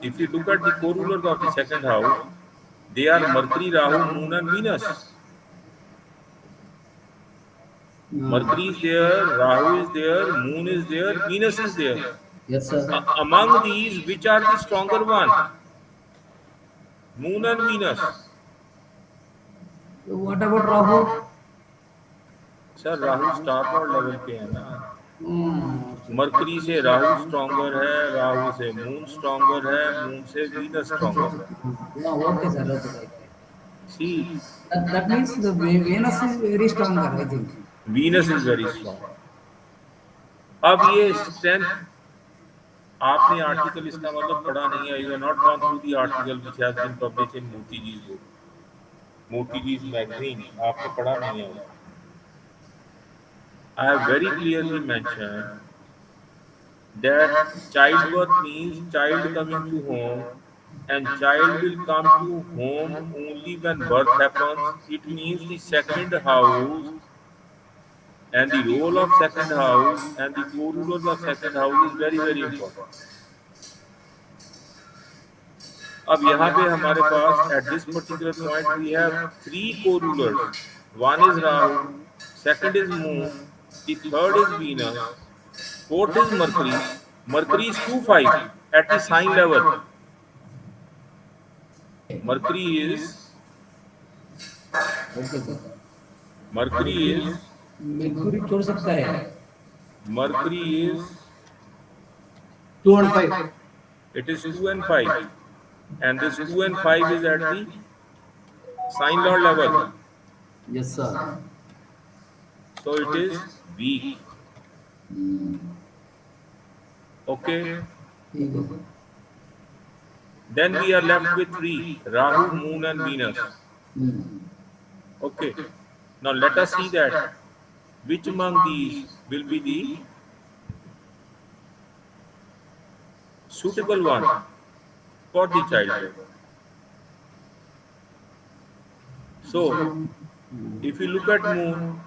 the co-rulers of the second house, they are Mercury, Rahu, Moon and Venus. Mercury is there, Rahu is there, Moon is there, Venus is there. Yes, sir. Among these, which are the stronger one? Moon and Venus. What about Rahu? Sir Rahu star Lord level पे है ना. Okay. Mercury से Rahu stronger है, राहु से moon stronger है, moon से Venus stronger है. Yeah, okay, sir. Okay, right. See, That means the Venus is very stronger, I think. Venus is very strong. अब ये स्ट्रेंथ, आपने आर्टिकल इसका मतलब पढ़ा नहीं है. You have not gone through the article which has been published in Moti जी's book, मोती जी's मैगजीन. आपने पढ़ा नहीं है. I have very clearly mentioned that childbirth means child coming to home, and child will come to home only when birth happens. It means the second house and the role of second house and the co-rulers of second house is very very important. अब यहाँ पे हमारे पास at this particular point we have 3 co-rulers. One is Rahu, second is Moon, the third is Venus, fourth is Mercury. Mercury is 2, 5 at the sign level. Mercury is Okay, sir. Mercury is mercury छोड़ सकता है. Mercury is 2 and 5. it is 2 and 5, and this 2 and 5 is at the sign lord level, Yes, sir. so it is weak. Okay, ठीक है. then we are left with three: Rahu, Moon, and Venus. Okay, now let us see that which among these will be the suitable one for the childbirth. So, if you look at Moon,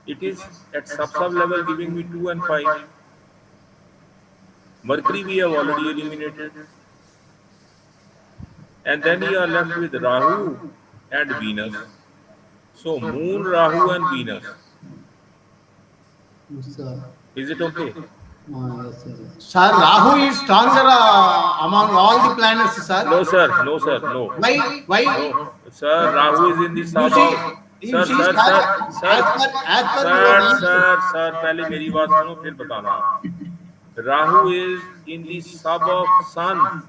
it is at sub level giving me 2 and 5. Mercury we have already eliminated. And then you are left with Rahu and Venus. So Moon, Rahu, and Venus. Yes, sir. Is it okay? Yes, sir. Sir, Rahu is stronger among all the planets, sir. No, sir. No, sir. No. Why? Why? No, sir. Rahu is in the You sub see, of. you Sir, see, sir, sir, sir, sir, as per your sir, answer. sir, sir. पहले मेरी बात सुनो फिर बताना आप. Rahu is in the sub of Sun,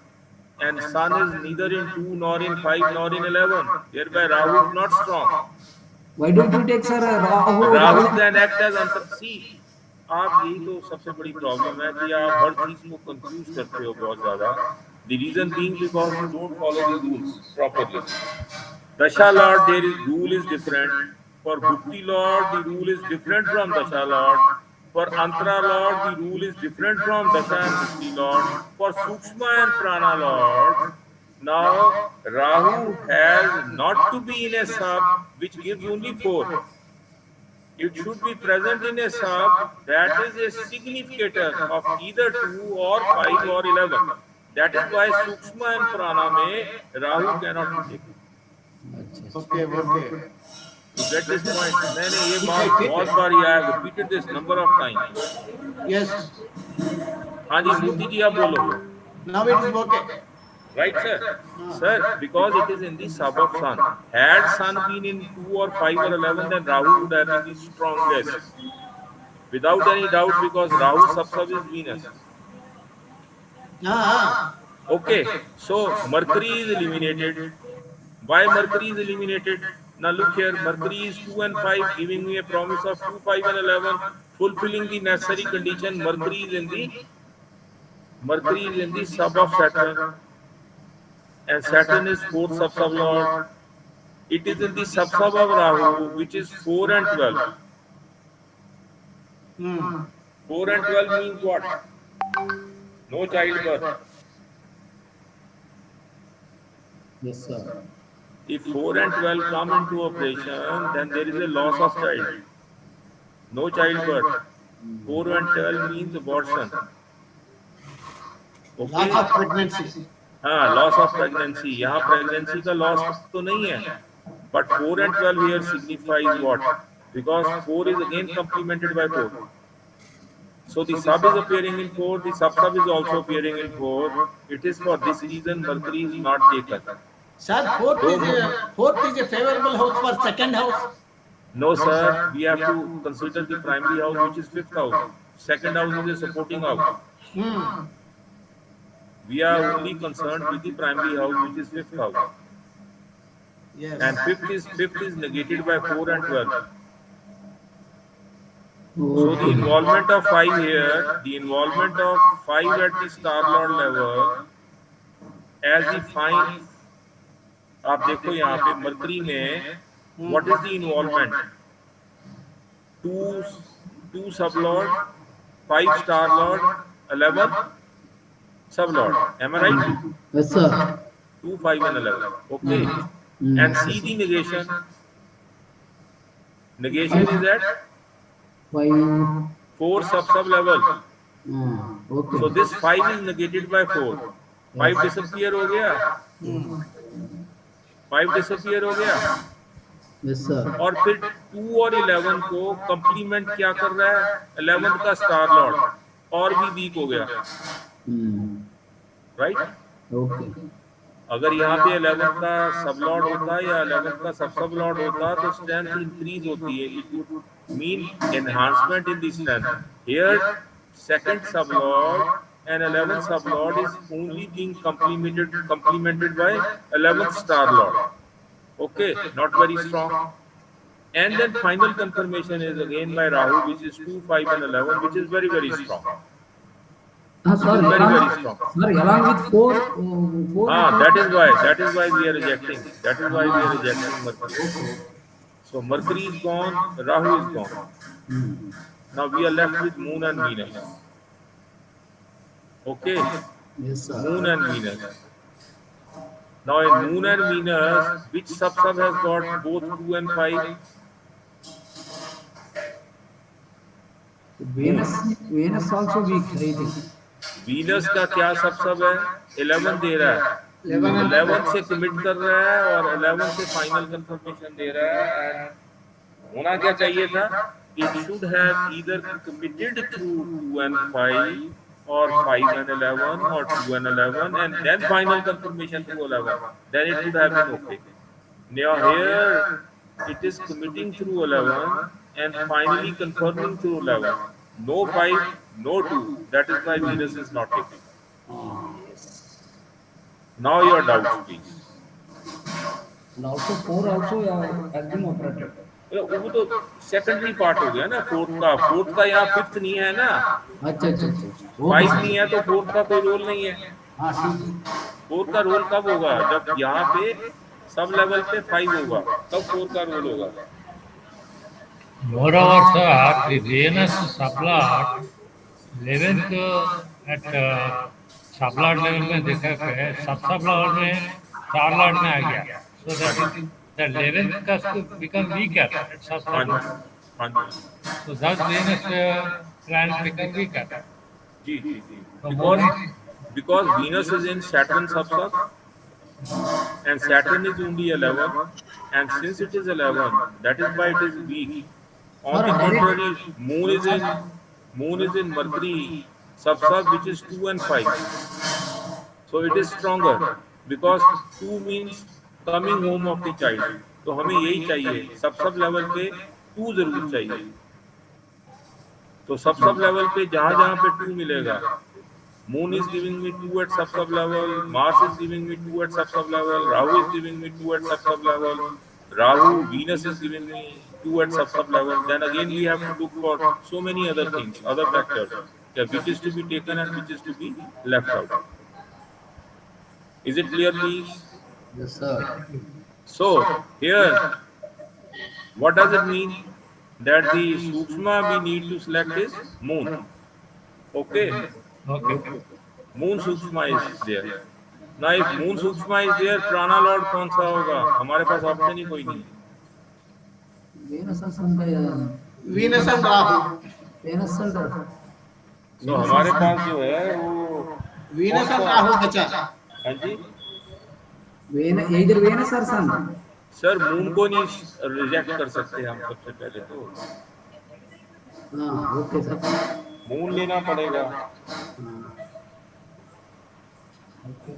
and Sun is neither in 2 nor in 5 nor in 11. Thereby Rahu is not strong. Why don't you take, sir, Rahu Rahu Rahu? Can act as antar see. आप यही तो सबसे बड़ी problem है कि आप हर चीज को कंफ्यूज करते हो बहुत ज्यादा. The reason being because you don't follow the rules properly. Dasha Lord, there is rule is different. For Bhukti Lord, the rule is different from Dasha Lord. For Antara Lord, the rule is different from Dasha and Bhukti Lord. For Sukshma and Prana Lords, now Rahu has not to be in a sub which gives only 4. It should be present in a sub that is a significator of either 2 or 5 or 11. That is why Sukshma and Prana mein Rahu cannot be taken. Okay, okay. You get this point? मैंने ये ठीक है, बात ठीक बहुत है. बार I have repeated this number of times. Yes. हाँ जी मूर्ति जी आप बोलो. Now it is okay. Right sir? Sir, because it is in the sub of Sun. Had Sun been in 2 or 5 or 11, then Rahu would have been the strongest. Without any doubt, because Rahu sub is Venus. Ah, Okay, so Mercury is eliminated. Why Mercury is eliminated? Now look here, Mercury is 2 and 5, giving me a promise of 2, 5 and 11, fulfilling the necessary condition. Mercury is in the sub of Saturn, and Saturn is 4th sub lord. It is in the sub of Rahu, which is 4 and 12. 4 and 12 means what? No childbirth. Yes, sir. If 4 and 12 come into operation, then there is a loss of child. No childbirth. 4 and 12 means abortion. loss Okay? of pregnancy. हाँ, loss of pregnancy. यहाँ pregnancy का loss तो नहीं है. But 4 and 12 here signifies what? Because 4 is again complemented by 4. So the sub is appearing in 4, the sub is also appearing in 4. It is for this reason Mercury is not taken. Sir, Though, fourth is a favorable house for second house. no sir, we have to consider the primary house, which is 5th house. Second house is a supporting house. We are only concerned with the primary house, which is 5th house. Yes. And fifth is negated by 4 and 12. So the Okay. involvement of 5 here, the involvement of 5 at the star lord level, as the 5, आप देखो यहाँ पे mercury में, what is the involvement? 2 sub lord, 5 star lord, 11 sub lord. Am I right? Yes, sir. 2, 5 and 11. Okay. And see the negation. Negation is at 5. 4 sub level. Okay. So this 5 is negated by 4. 5 disappear हो गया. 5 disappear हो गया. Yes, sir. और फिर 2 और 11 को complement क्या कर रहा है? 11th का स्टार लॉर्ड और भी वीक हो गया. राइट? Okay. अगर यहाँ पे 11th का सब लॉर्ड होता या 11th का सब लॉर्ड होता तो स्ट्रेंथ इंक्रीज होती है, it would mean enhancement in the strength. Here second sublord and 11th sublord is only being complemented by 11th star lord. Okay, not very strong. And then final confirmation is again by Rahu, which is 2, 5, and 11, which is very, very strong. Which is Sorry, very, very strong. along with four I Ah, think. that is why we are rejecting. That is why we are rejecting Mercury. Okay, okay. So Mercury is gone, Rahu is gone. Hmm. Now we are left with Moon and Venus. Okay, Yes, Moon sir. and Venus. Now in Moon and Venus, which sub has got both 2 and 5? Moon. Venus also weak, I think. Venus का क्या सब है? 11 दे रहा है, 11 and 11 12. से commit कर रहा है और 11 से फाइनल कंफर्मेशन दे रहा है। एंड होना क्या चाहिए था? It should have either committed through 2 and 5 or 5 and 11 or 2 and 11 and then final confirmation through 11, then it would have been okay. Now here it is committing through 11 and finally confirming through 11. No 5, no 2. That is why Venus is not taking. Yes. Now your doubts, please. And also four also has been operated. वो तो secondary part हो गया ना fourth का यहाँ fifth नहीं है ना, अच्छा अच्छा अच्छा अच्छा, ओके फाइव नहीं है तो सर। फोर्थ का कोई रोल नहीं है। हाँ ठीक है। फोर्थ का रोल कब होगा? जब यहाँ पे सब लेवल पे 5 होगा, तब फोर्थ का रोल होगा। Moreover, sir, the Venus sublord 11th at sublord level में देखा है, सब sublord में star lord में आ गया, so हाँ that ji, is the 11th का become weaker at sub हाँ जी, sublord, हाँ जी, so thus Venus planet become weaker. जी जी जी। So because more, because Venus is in Saturn sub and Saturn is only 11, and since it is 11, that is why it is weak. On Sir, the direct. contrary, Moon is in Mercury sub which is 2 and 5, so it is stronger because 2 means coming home of the child. तो हमें यही चाहिए, sub level पे 2 जरूर चाहिए। तो sub level पे जहां जहां पे 2 मिलेगा, Moon is giving me 2 at sub level, Mars is giving me 2 at sub level, Rahu is giving me 2 at sub level, Venus is giving me 2 at sub level. Then again we have to look for so many other things, other factors, yeah, which is to be taken and which is to be left out. Is it clear, please? Yes, sir. So here, what does it mean? That the Sukshma we need to select is Moon. Okay, okay. Moon Sukshma is there. ना if moon सूक्ष्म is there, प्राणा Lord कौन सा होगा? हमारे पास option ही कोई नहीं है। Venus and Sun by Venus and Rahu. Venus and so Venus and हमारे पास Sun. जो है वो Venus कौन and सा? Rahu bacha. हाँ जी Either Venus or Sun. Sir, moon को नहीं रिजेक्ट कर सकते हम, सबसे पहले तो हाँ ओके सर। मून लेना पड़ेगा। हाँ ओके।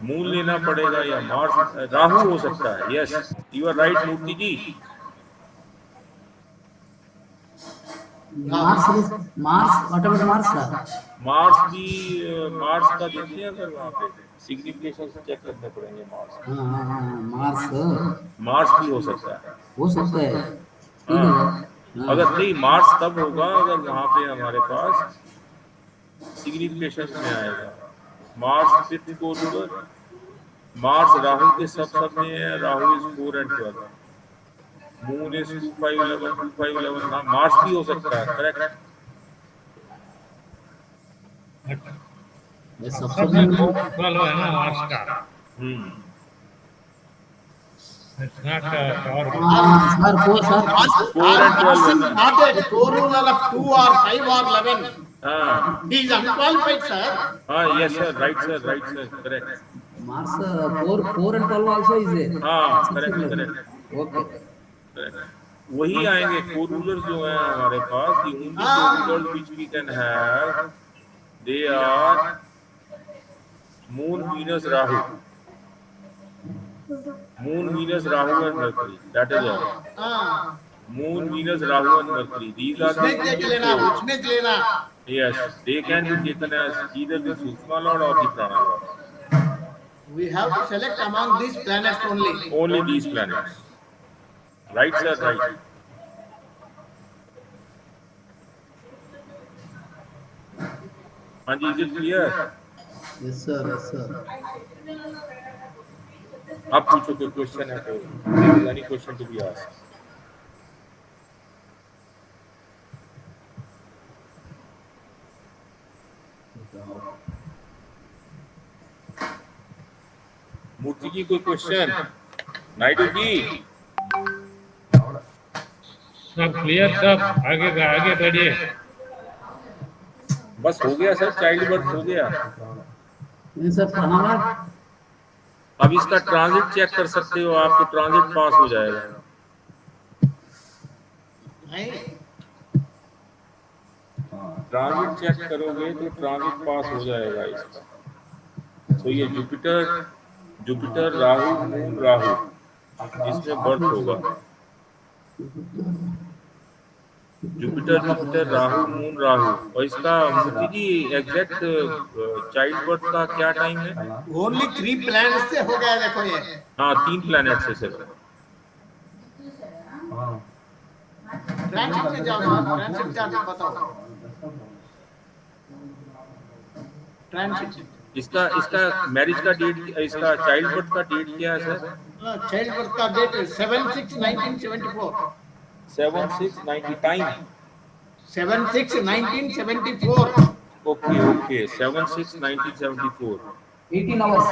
मून लेना पड़ेगा या मार्स, राहु हो सकता है। Yes, you are right Murthy ji. Rahu. Mars, what about Mars, sir? Mars भी, मार्स का देखिए, अगर वहाँ पे सिग्निफिकेशन चेक करने पड़ेंगे मार्स हाँ हाँ हाँ मार्स मार्स भी हो सकता है। हो सकता है। ठीक है हाँ, सर। अगर हाँ नहीं, मार्स तब होगा अगर वहाँ पे हमारे पास सिग्निफिकेशन में आएगा। मार्स फिफ्थ को रूलर, मार्स राहु के सब में है, Rahu is 4 and 12, moon is 2, 5, 11, 2, 5, 11। हाँ, मार्स भी हो सकता है, करेक्ट। ये सब सब सब में में 4 and 12 है ना मार्स का, हम्म it's not sure. हाँ sir four sir. Four and Mars 12 है is ना। not a co-ruler of 2 or 5 or 11. हाँ He is unqualified, sir. हाँ, yes sir, right sir, right sir, correct. Mars four and 12 also is there। हाँ, correct correct okay. Correct. वही आएंगे co rulers जो हैं हमारे पास। The only co rulers which we can have, they are Moon, Venus, Rahu. Moon, Venus, Rahu, and Mercury. That is all. हाँ, Moon, Venus, Rahu, and Mercury. These are the उसमें देख ruling लेना, force. उसमें लेना. Yes, they can be taken as either the Sukshma Lord or the Prana Lord. We have to select among these planets only. Only these planets. Right, sir? Right. Anji, is it clear? Yes, sir. Yes, sir. अब पूछो कोई question है तो there is any question to be asked. मूर्ति जी कोई question? Naidu ji सब clear, सब आगे आगे बढ़िए। बस हो गया सर, चाइल्ड बर्थ हो गया। नहीं सर, प्राणालाट अब इसका ट्रांजिट चेक कर सकते हो आप, तो ट्रांजिट पास हो जाएगा। नहीं, ट्रांजिट चेक करोगे तो ट्रांजिट पास हो जाएगा इसका। तो ये Jupiter, Jupiter Rahu, Moon Rahu, इसमें बर्थ होगा। Jupiter Jupiter Rahu Moon Rahu. और इसका मूर्ति जी एग्जैक्ट चाइल्ड बर्थ का क्या टाइम है? ओनली 3 प्लैनेट से हो गया, देखो ये। हाँ 3 प्लैनेट से सर। ट्रांसिट में जाओ सर, ट्रांसिट चार्ट बताओ। ट्रांसिट इसका इसका मैरिज का डेट, इसका चाइल्ड बर्थ का डेट क्या है सर? चाइल्ड बर्थ का date 7/6/1974। 7/6/90 time. 7/6/1974। Okay okay 7/6/1974। 18 hours.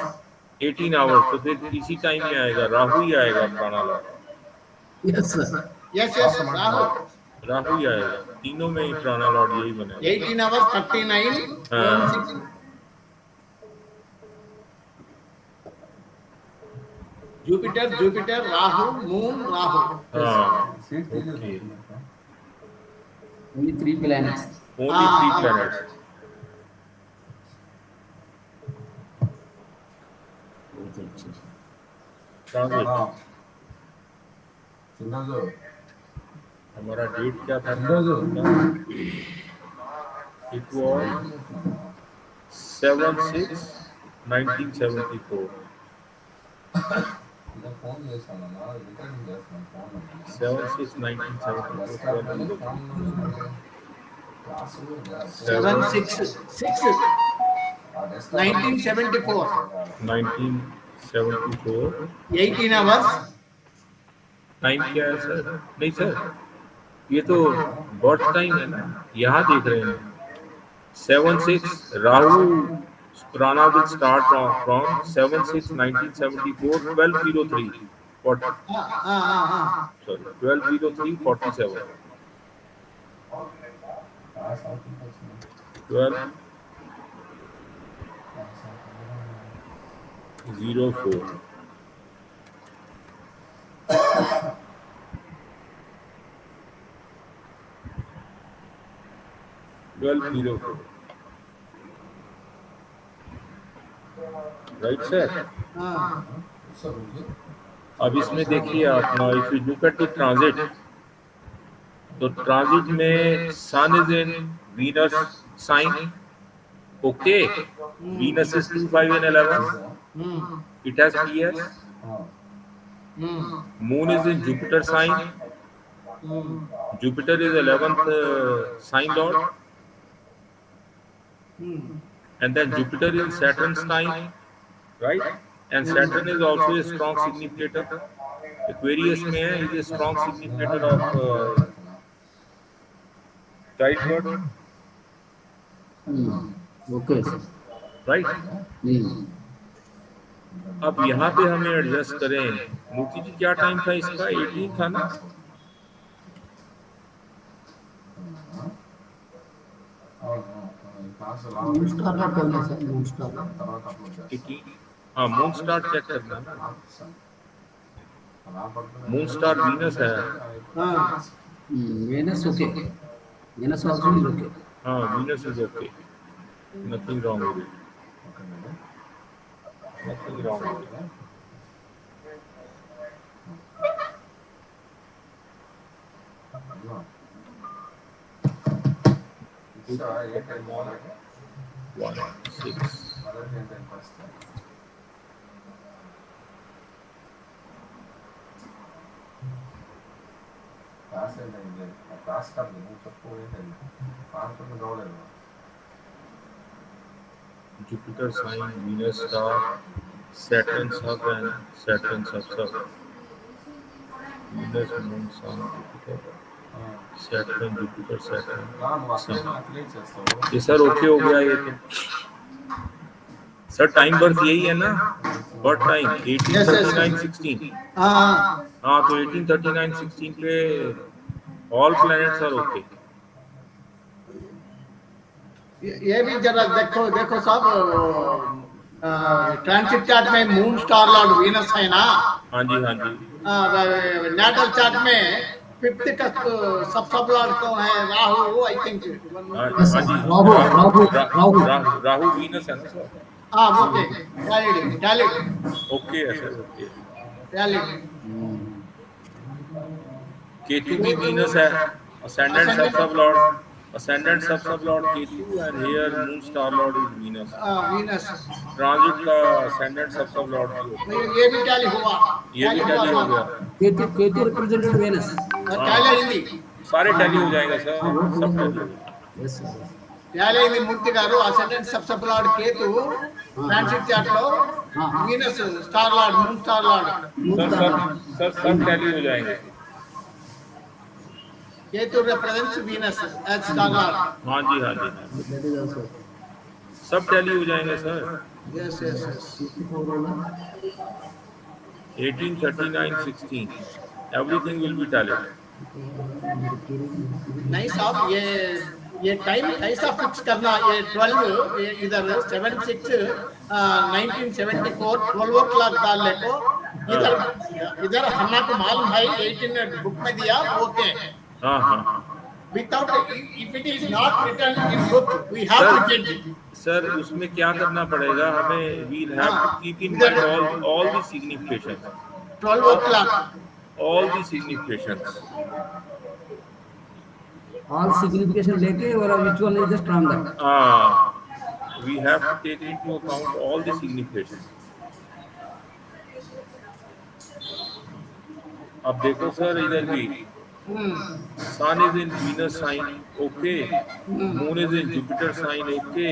18 hours. तो फिर इसी टाइम में आएगा, राहु ही आएगा prana lord. Yes sir. Yes yes, Rahu Rahu ही आएगा, तीनों में ही प्राणा लॉर्ड यही बनेगा। 18 आवर्स 39 हाँ। Jupiter Jupiter Rahu Moon Rahu. हाँ okay, Only 3 planets. Only 3 planets. Transit हमारा डेट क्या था? It was 7/6/1974। 7/6/1974। 7/6/1974 1974। 18 आवर्स। टाइम क्या है सर? नहीं सर, ये तो बर्थ टाइम है ना, यहाँ देख रहे हैं। 7/6 Rahu prana will start from 7/6/1974 12:03 sorry 12:03:47 12:04 12:04 right sir. अब इसमें देखिए आप ना, if you look at the transit, तो ट्रांजिट में Sun is in Venus sign. Okay, Venus is 2, 5 and 11, it has PS. Moon is in Jupiter sign. Jupiter is 11th sign lord, and then Jupiter is Saturn's sign, right? And Saturn is also a strong significator. Aquarius में है, is a strong significator of childbirth, Okay sir. right? अब यहाँ पे हमें adjust करें। मूर्ति जी क्या time था इसका? 18 था ना? मून स्टार का कौन है सर? Moon star 18। हाँ मून स्टार चेक करना ना। मून स्टार वीनस है। Venus okay. Venus also is okay. हाँ Venus is okay, nothing wrong with it. Nothing wrong with it. One, six. Jupiter sign, Venus star, Saturn sub, and Saturn sub sub. Venus, Moon, Sun, Jupiter, Saturn, Jupiter, Saturn, Sun. ये sir okay हो गया ये तो। Sir time birth यही है ना? Birth time Yes, yes, yes. 1839-16। हाँ हाँ तो 1839-16 पे ऑल प्लैनेट्स आर ओके। ये भी जरा देखो देखो साहब, ट्रांसिट चार्ट में मून स्टार लॉर्ड वीनस है ना, हाँ जी, हाँ जी। नाटल चार्ट में फिफ्थ का सब सब लॉर्ड कौन है? Rahu I think. हाँ Yes, हाँ sir. जी। Rahu, Rahu, Rahu. Rahu Venus है ना सर? हाँ ओके, वैलिड वैलिड ओके है सर, ओके। वैलिड। केतु भी वीनस है, असेंडेंट सब सब लॉर्ड, असेंडेंट सब सब Lord Ketu, and here moon star Lord is Venus. Venus, transit का असेंडेंट सब सब लॉर्ड भी होता है। ये भी टैली हुआ, ये भी टैली हो साहब। गया। Ketu represented Venus. टैली हाँ अయింది, सारे टैली हो जाएंगे हाँ सर, वो सब वो टैली हो जाएंगे। yes sir, yes. टैली अయింది మూర్తి గారు। Ascendant sub sub lord Ketu transit chart లో, Venus star lord, Moon star lord. Sir सब टैली हो जाएंगे। Ketu represents Venus as star lord। हाँ जी, हाँ जी, हाँ जी। That is also सब टैली हो जाएंगे sir. Yes, yes, yes। 54 ruler. 1839-16 everything will be tally. नहीं साहब, ये टाइम कैसा फिक्स करना? ये 12, इधर 7/6 1974 12 o'clock डालने को, इधर इधर हमको मालूम है 18 बुक में दिया, ओके। हाँ हाँ without, if it is not written in book, we have to जज। सर उसमें क्या करना पड़ेगा हमें? We'll have to keep in इधर mind all the significations, 12 o'clock। All the significations. All signification लेके और which one is the stronger? We have to take into account all the significations. अब देखो सर इधर भी Sun is in Venus sign, okay. Moon is in Jupiter sign, okay.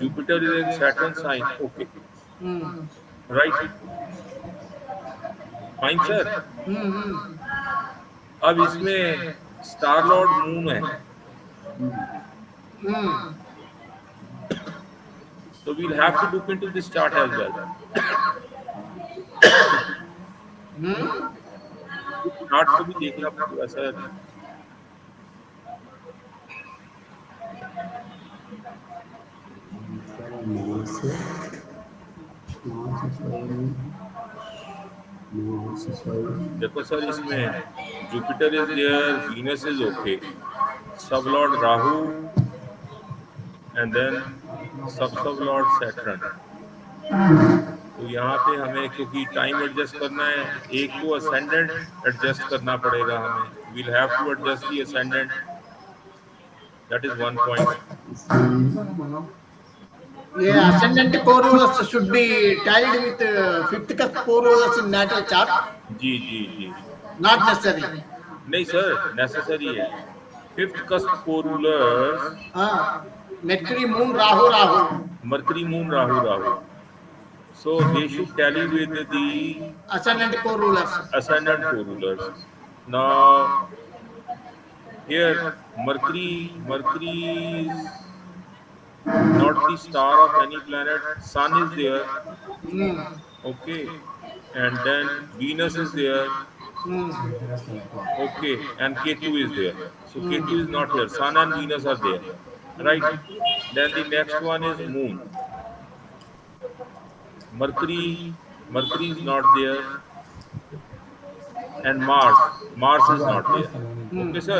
Jupiter is in Saturn sign, okay. Right, fine sir. अब इसमें star lord Moon है, तो we'll have to look into this chart as well. Chart को भी देखना पड़ेगा sir. देखो sir इसमें Jupiter is there, Venus is okay, sub lord Rahu, and then sub lord Saturn. तो यहाँ पे हमें क्योंकि टाइम एडजस्ट करना है, एक तो असेंडेंट एडजस्ट करना पड़ेगा हमें। We'll have to adjust the ascendant, that is one point. ये ascendant core rulers should be tallied with fifth का core rulers in natal chart, जी जी जी, not necessary। नहीं सर नेसेसरी है। Fifth cusp co rulers, mercury moon Rahu Rahu, Mercury Moon Rahu Rahu, so they should tally with the ascendant core rulers। ascendant co-rulers. Now here Mercury is not the star of any planet. Sun is there, okay, and then Venus is there, okay, and Ketu is there. So Ketu is not here. Sun and Venus are there, right? Then the next one is Moon. Mercury is not there, and Mars is not there. Okay, sir.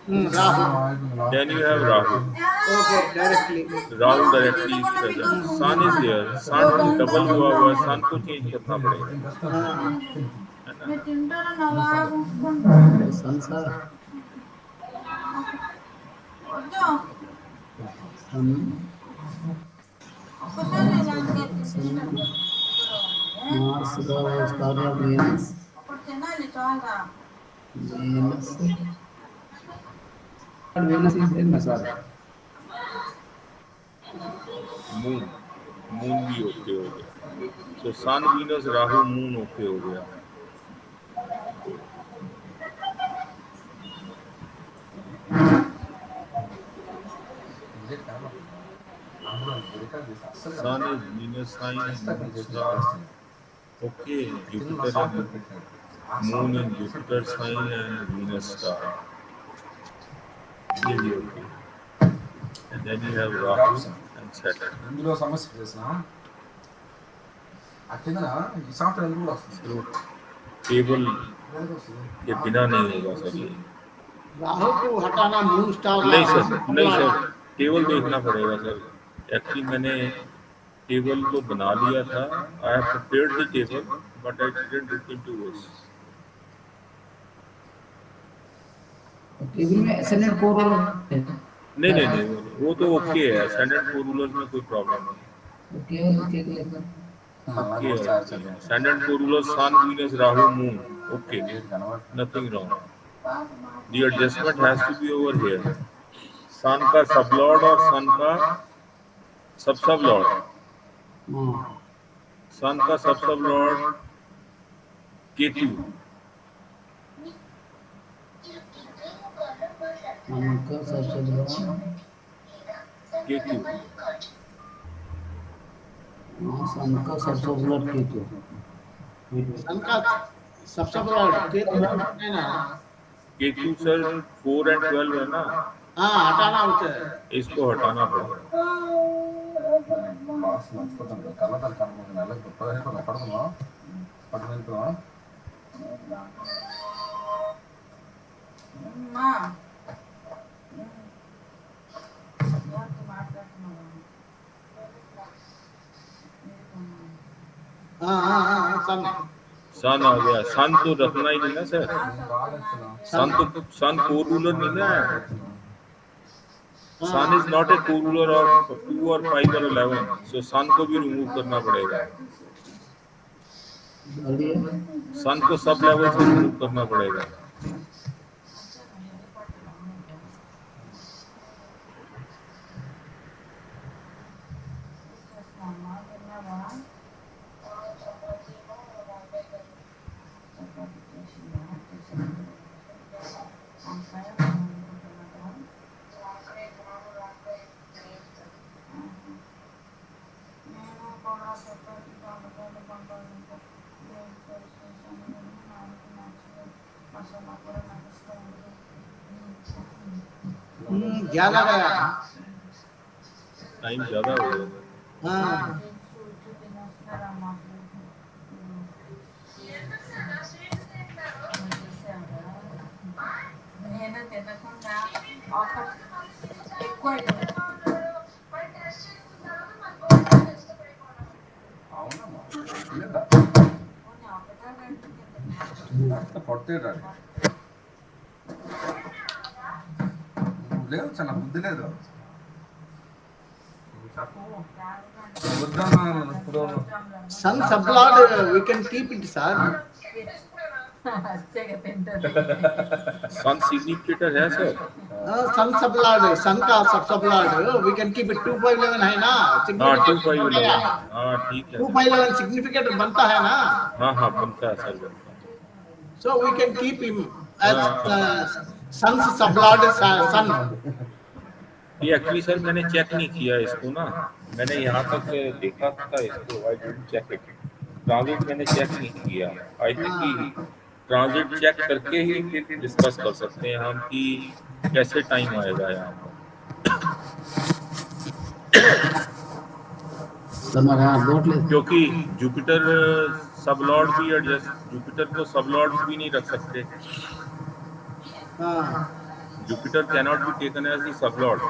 Rahu. Then you have Rahu. Okay, directly. Rahu directly is present. Sun is there. Sun double हुआ है, sun को change करना पड़ेगा, हाँ, है ना? Sun का Sun Sun Mars का star lord Venus Venus Venus is there ना सर मून, मून भी ओके हो गया. So Sun Venus Rahu Moon okay हो गया. Sun is Venus sign and Moon star. Okay, Jupiter and Moon in Jupiter sign and Venus star. ये भी okay. And then you have Rahu and Saturn. ఇందులో సమస్య చేసిన ఆ కింద ఈ సాఫ్ట్వేర్ కూడా వస్తుంది. So टेबल के बिना नहीं होगा सर ये. राहु को हटाना मून स्टार नहीं सर, नहीं सर, टेबल देखना पड़ेगा सर. एक्चुअली मैंने टेबल को बना लिया था. I have prepared the table but I didn't look into this. Table में एसेंडेंट कोर नहीं नहीं नहीं, वो तो ओके है. असेंडेंट फोर रूलर्स में कोई प्रॉब्लम नहीं. ओके ओके लेकर ओके है. Ascendant four rulers Sun Venus Rahu Moon okay, nothing wrong. The adjustment has to be over here. Sun का सब लॉर्ड और सन का सब लॉर्ड. सन का सब लॉर्ड केतु. उनका सबसे बड़ा केतु सन का सबसे बड़ा केतु सन का सबसे बड़ा केतु है ना. केतु सर 4 and 12 है ना. हाँ, हटाना होता है. इसको हटाना पड़ेगा. బాస్ మర్చిపోతాను కళ్ళతలు కనుక నెలకు 15 రూపాయలు పడుతున్నాం పట్టుకెళ్తున్నాం. हाँ हाँ हाँ, सन सन आ गया. सन तो रखना ही नहीं ना सर. सन कोर रूलर नहीं ना है. Sun is not a coruler of 2 और 5 और 11. सो सन को भी रिमूव करना पड़ेगा. सन को सब लेवल से रिमूव करना पड़ेगा. ज्यादा गया. टाइम ज्यादा हो गया. हाँ, అవునమ్మా లేదా పొట్టే రాడు లేదు చాలా బుద్ధి లేదు. వద్దన్నాను ఇప్పుడు. Sun sub lord we can keep it, sir. Sun significator है sir. Sun sub lord, Sun का sub lord we can keep it. 2 5 11 है ना. हाँ 2 5 11. हाँ ठीक है. 2 5 11 सिग्निफिकेट बनता है ना. हाँ हाँ बनता है सर, बनता है. So we can keep him as son's सब लॉर्ड सन. ये एक्चुअली सर मैंने चेक नहीं किया इसको ना. मैंने यहाँ तक देखा था इसको. I didn't check it. Transit मैंने चेक नहीं किया. आई थिंक कि ट्रांजिट चेक करके ही फिर डिस्कस कर सकते हैं हम कि कैसे टाइम आएगा यहाँ पर. क्योंकि जुपिटर सब लॉर्ड भी एडजस्ट, जुपिटर को सब लॉर्ड भी नहीं रख सकते. हाँ, Jupiter cannot be taken as the sublord.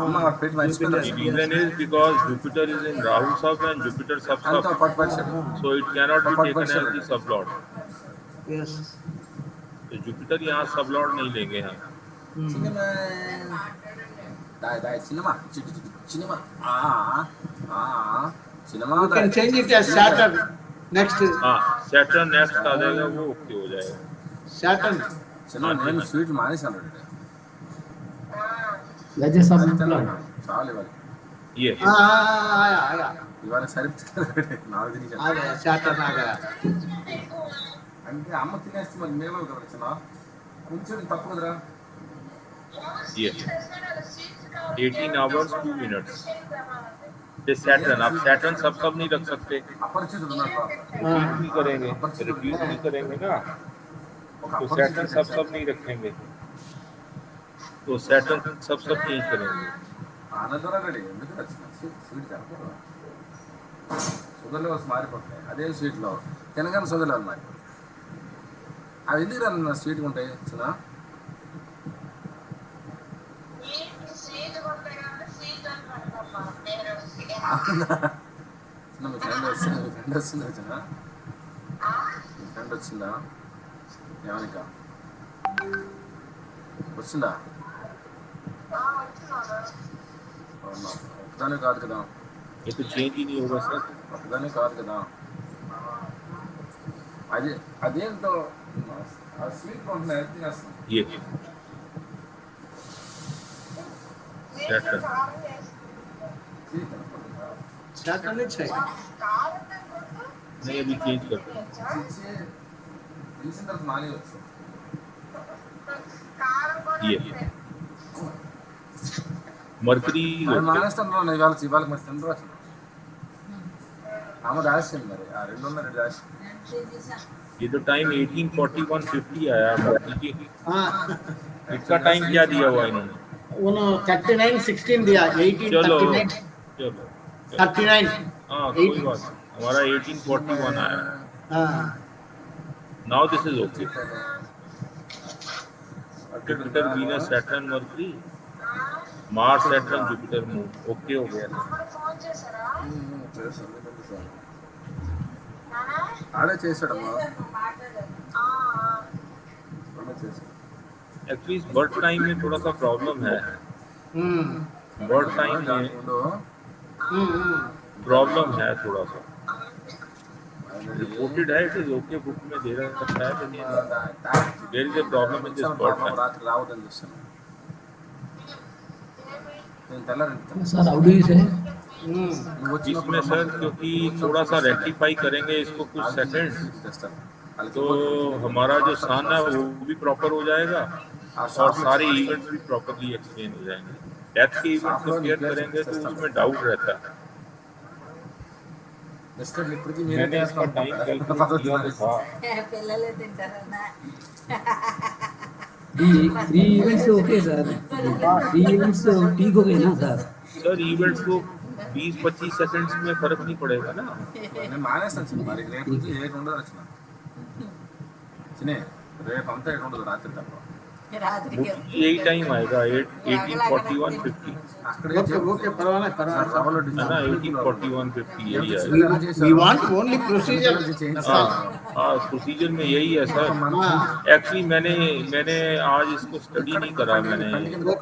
అమ్మ వాడు పెట్టి మర్చిపోయింది The అసలు. reason is because Jupiter is in Rahu sub and Jupiter sub sub, అంతా పట్టు పట్టాడు. so it cannot be పట్టు taken as పట్టాడు. the sublord. Yes. तो जुपिटर यहाँ sublord नहीं लेंगे हम. Cinema దాయ్ దాయ్ cinema Chitti Chitti cinema ఆ cinema You can change it as Saturn. Next, हाँ, Saturn next आ जाएगा, वो ओके हो जाएगा. Saturn. సినిమా నేను స్వీట్ మానేశాను. That is సరితాను subplan. ఉన్నాడు చాలు ఇవాళ. ये आया. ఇవాళ సరితాను నాకు తినేసాను. आ गया Saturn आ गया. అంటే అమ్మ తినేస్తే మరి మేము కదా వచ్చిన కొంచెం తప్పు కదరా. ये 18 hours 2 minutes. ये Saturn, आप Saturn सब नहीं रख सकते. అపరిచితుడు ఉన్నాడు. रिपीट भी करेंगे, रिपीट भी करेंगे ना, तो Saturn सब नहीं रखेंगे, तो Saturn सब चेंज करेंगे. ఆనందరా రెడీ ఎందుకు వచ్చిన స్వీట్ తినకూడదు. షుగర్ లెవెల్స్ మారిపోతాయి. అదే స్వీట్లో తినగానే షుగర్ లెవెల్ మారిపోతాయి. అవి ఎందుకు రన్న స్వీట్గా ఉంటాయి చిన్న మీ ఫ్రెండ్ వస్తుంది వచ్చిన మీ ఫ్రెండ్ వచ్చిందా ఏమనిక వచ్చిందా ఒకదానే కాదు కదా. ये तो चेंज ही नहीं होगा सर. ఒకదానే కాదు కదా. అదే అదేంటో ఆ స్వీట్ ఉంటుంది అది తినేస్తాం. ये Saturn. స్వీట్ తినకూడదు. Saturn is right. नहीं, अभी चेंज करते हैं. తెలిసిన తర్వాత మానేయవచ్చు. ये मर्करी అది మానేస్తాను ఇవాళకి మరి తినరు అసలు. ఆమె దాచింది మరి ఆ 2 దాచి. ये तो टाइम 1841-50 आया मर्करी की. हाँ. इसका टाइम क्या दिया हुआ इन्होंने? उन्होंने 39-16 दिया. चलो 1839. चलो 39. हाँ, कोई बात नहीं. हमारा 1841 आया. हाँ. Now this is okay. Jupiter Venus Saturn mercury Mars Saturn Jupiter moon okay हो गया. ఆడే చేశాడమ్మా. చేశాడు. एक्चुअली इस बर्थ टाइम में थोड़ा सा प्रॉब्लम है. बर्थ टाइम में ముందు प्रॉब्लम है थोड़ा सा. रिपोर्टेड है, इट इज ओके, बुक में दे रखा है, लेकिन there is a problem in this birth time. రాత్రి రావద్దని చూస్తాను. నేను తెల్లారి Sir, how do you say? నువ్వు వచ్చినప్పుడు इसमें सर क्योंकि थोड़ा सा रेक्टिफाई करेंगे इसको कुछ सेकंड्स, తెస్తాను. तो हमारा जो सन है वो भी प्रॉपर हो जाएगा और सारे इवेंट्स भी प्रॉपरली एक्सप्लेन हो जाएंगे. डेथ के इवेंट कंपेयर करेंगे तो उसमें डाउट रहता है. బిస్కెట్లు ఇప్పటికీ మీరే मैंने इसका टाइम कैलकुलेट किया तो था. పిల్లలే తింటారన్నా Three events okay, sir. Three events ठीक हो गए ना, sir? सर इवेंट्स को 20-25 सेकंड्स में फर्क नहीं पड़ेगा ना. నేను మానేస్తాను చిన్న మరి రేపు నుంచి 8 ఉండదు వచ్చిన చిన్న రేపు అంతా 8 ఉండదు రాత్రి తప్ప. రాత్రికి बुक यही टाइम आएगा 1841-50 అక్కడే Okay, परवाना. సభలో है ना. 1841-50 यही आएगा. We want only procedure. हाँ, प्रोसीजर में यही है सर. एक्चुअली मैंने आज इसको स्टडी नहीं करा. मैंने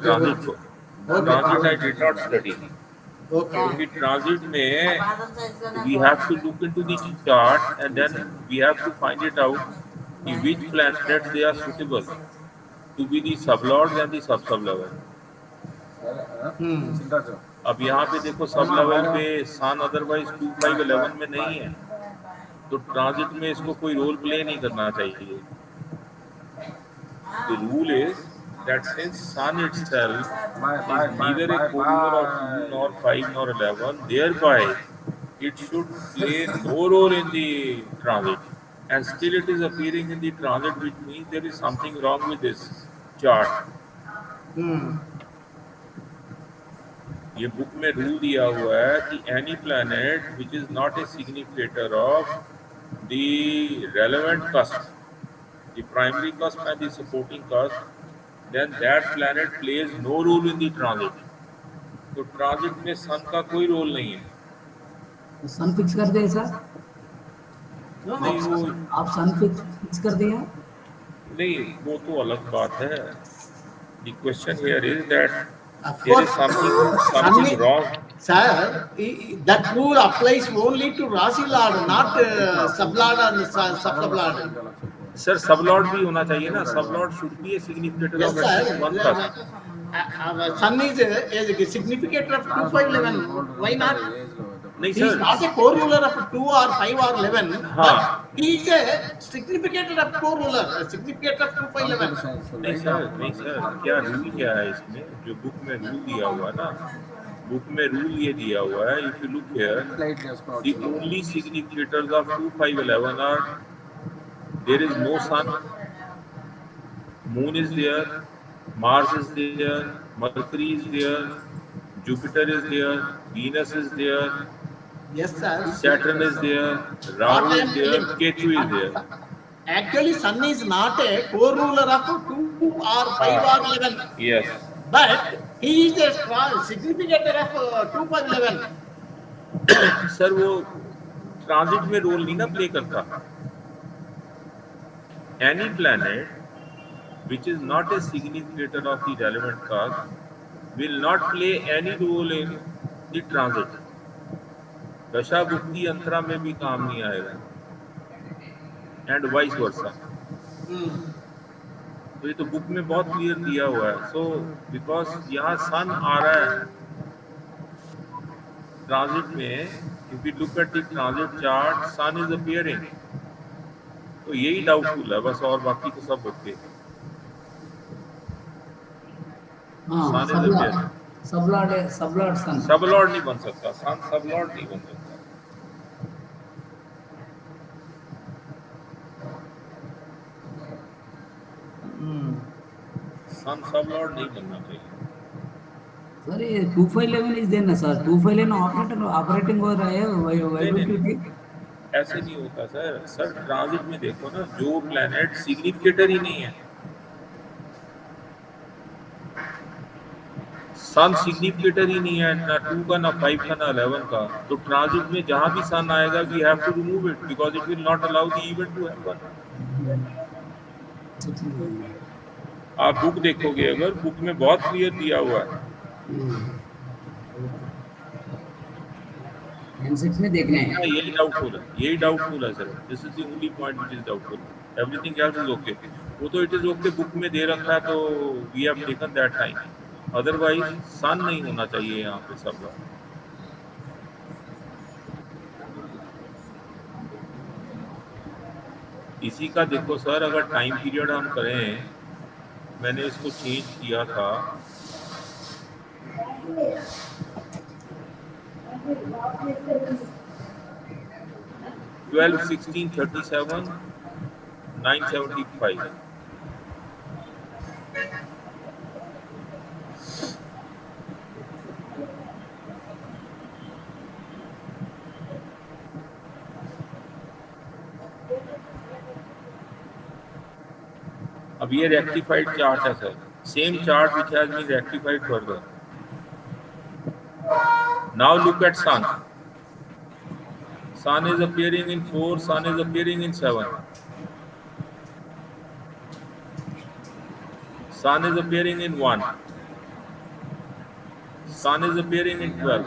ट्रांजिट को transit I did not study. Okay. क्योंकि ट्रांजिट में బాదం సైజులోనే we have to look into the chart and then we have to find it out कि which planets they are suitable to be the sublords and the sub level. చింతాజు अब यहाँ पे देखो sub level पे सन otherwise 2511 में नहीं है, तो ट्रांजिट में इसको कोई रोल प्ले नहीं करना चाहिए. The rule is that since sun itself is neither a core of 2 nor 5 nor 11, thereby it should play no role in the transit, and still it is appearing in the transit, which means there is something wrong with this chart. ये book में rule दिया हुआ है कि any planet which is not A significator of the relevant कस्ट the primary cusp and the supporting cusp, then that planet plays no role in the transit. तो transit में सन का कोई रोल नहीं है। सन फिक्स कर दिया सर। No, आप नहीं वो आप सन फिक्स कर दिए हैं? नहीं, वो तो अलग बात है। The question here is that of there course, is something Sunny, wrong. sir, that rule applies only to Rasi Lord, not sublord and sub-sublord. Sir सब लॉर्ड भी होना चाहिए ना, सब Lord should be A significator Yes, of sir. At least one cast. Sun is a significant of 2, 5, 11. Why not? नहीं He is sir, not a core ruler of 2 or 5 or 11, but हाँ he is a significant of core ruler, a significant of 2, 5, 11. नहीं sir, नहीं sir, क्या rule क्या है इसमें जो book में रूल दिया हुआ है ना, बुक में रूल ये दिया हुआ है, if you look here the only significators of 2 5 11 are there is no Sun, moon is there, Mars is there, Mercury is there, Jupiter is there, Venus is there, Yes, sir. Saturn is there, What Rahu I is am there, telling, Ketu is there. actually, Sun is not a core ruler of 2 or 5 or 11, Yes. but he is a strong significant of 2, 5, 11. Sir वो transit में role नहीं ना play करता। Any planet which is not a significator of the relevant cast will not play any role in the transit। दशा भुक्ति अंतरा में भी काम नहीं आएगा एंड वाइस वर्सा। तो ये तो बुक में बहुत क्लियर दिया हुआ है। सो बिकॉज यहाँ सन आ रहा है ट्रांजिट में, if you look at the transit chart Sun is appearing, तो यही डाउटफुल है बस, और बाकी तो सब ओके। हाँ, Sun is sub lord appearing, sub lord sub lord Sun. Sub lord नहीं बन सकता, सन सब लॉर्ड नहीं बन सकता। सन सब लॉर्ड नहीं बनना चाहिए। सर ये 2511 इज देयर ना सर, 2511 ऑपरेटिंग हो रहा है, व्हाई नहीं नहीं डोंट यू थिंक? नहीं, ऐसे नहीं होता सर। सर ट्रांजिट में देखो ना, जो प्लैनेट सिग्निफिकेटर ही नहीं है, सन सिग्निफिकेटर ही नहीं है, ना 2 का ना 5 का ना 11 का, तो ट्रांजिट में जहां भी सन आएगा we have to remove it because it will not allow the event to happen. आप बुक देखोगे अगर, बुक में बहुत क्लियर दिया हुआ है। हैंडसेट में देखना है। हाँ, यही डाउटफुल है, यही डाउटफुल है sir. This is the only point which is doubtful, everything else is okay. वो तो इट इज ओके, बुक में दे रखा है तो we have taken that time, otherwise Sun नहीं होना चाहिए यहाँ पे सब लोग। इसी का देखो सर, अगर टाइम पीरियड हम करें, मैंने इसको चेंज किया था, 12 16 37 975। अब ये रेक्टिफाइड चार्ट है sir, same chart which has been rectified further. Now look at sun. Sun is appearing in 4, sun is appearing in 7. Sun is appearing in 1. Sun is appearing in 12.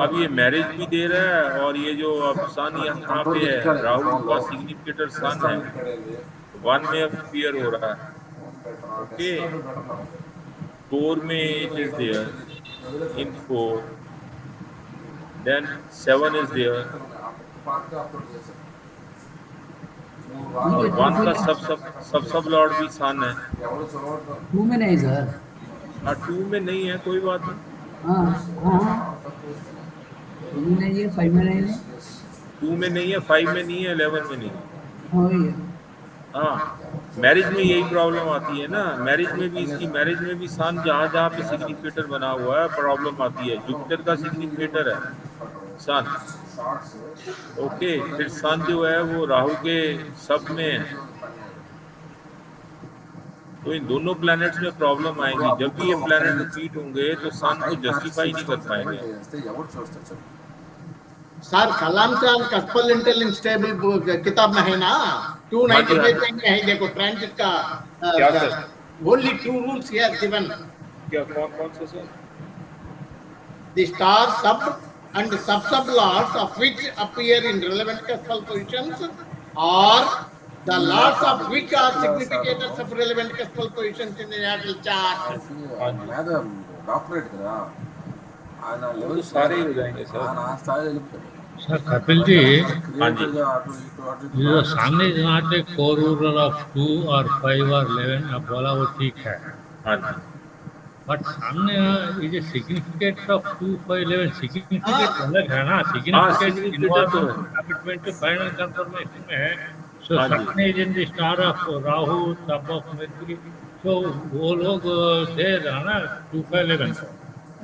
अब ये marriage भी दे रहा है, और ये जो अब सन यहाँ पे है, राहु का सिग्निफिकेटर सन है, 1 में अपीयर हो रहा है। ओके, 4 में it is there in 4, then 7 is there, और 1 का सब लॉर्ड भी सन है। 2 में नहीं सर। हाँ, 2 में नहीं है, कोई बात नहीं। हाँ हाँ, 2 में नहीं है, 5 में नहीं है। 2 में नहीं है, 5 में नहीं है, 11 में नहीं है। हाँ वही है। हाँ, मैरिज में यही प्रॉब्लम आती है ना, मैरिज में भी, इसकी मैरिज में भी सन जहाँ जहाँ पे सिग्निफिकेटर बना हुआ है प्रॉब्लम आती है। जुपिटर का सिग्निफिकेटर है सन, ओके, फिर सन जो है वो राहु के सब में है, तो इन दोनों प्लैनेट्स में प्रॉब्लम ఇప్పుడు आएगी। ఆ जब भी బుక్లో ये ఒక్క प्लैनेट నుంచి रिपीट होंगे तो ఆ सन को నైట్ మ్యాచెస్ जस्टिफाई नहीं कर సిస్టమ్స్ पाएंगे। ఇంప్లిమెంట్ చేస్తే ఎవరు చూస్తారు చెప్పు. सर कलाम साहब कस्पल इंटेलिजेंस स्टेबल किताब में है ना, हाँ जी, हाँ 295 जी। पेज में है, देखो ट्रांजिट का क्या sir? Only 2 rules he has given, क्या कौन कौन से sir? the star sub and sub lords of which appear in relevant cuspal positions, or the lords of which are Kapila significators of relevant cuspal positions in the natal chart. हाँ जी। మేధ doctorate కదా ఆయన वो level तो सारे ही हो जाएंगे sir. ఆయన ఆ స్థాయిలో వెళ్ళిపోతాడు. सर कपिल जी, हाँ जी। క్రియేటివ్గా అటు ఇటు అటు ఇటు ये जो सामने is not a coruler of 2 और 5 और 11 अब बोला वो ठीक है, हाँ जी। बट सामने इज ए सिग्निफिकेट ऑफ 2 5 11 सिग्निफिकेट हाँ अलग है ना, हाँ, सिग्निफिकेट सिग्निफिकेटर तो इन्वॉल्व है। कमिटमेंट टू फाइनल कंफर्मेशन में है. सो हाँ जी। सामने is in the star of Rahu, सब ऑफ मर्क्यूरी, सो वो लोग थे ना 2 5 11.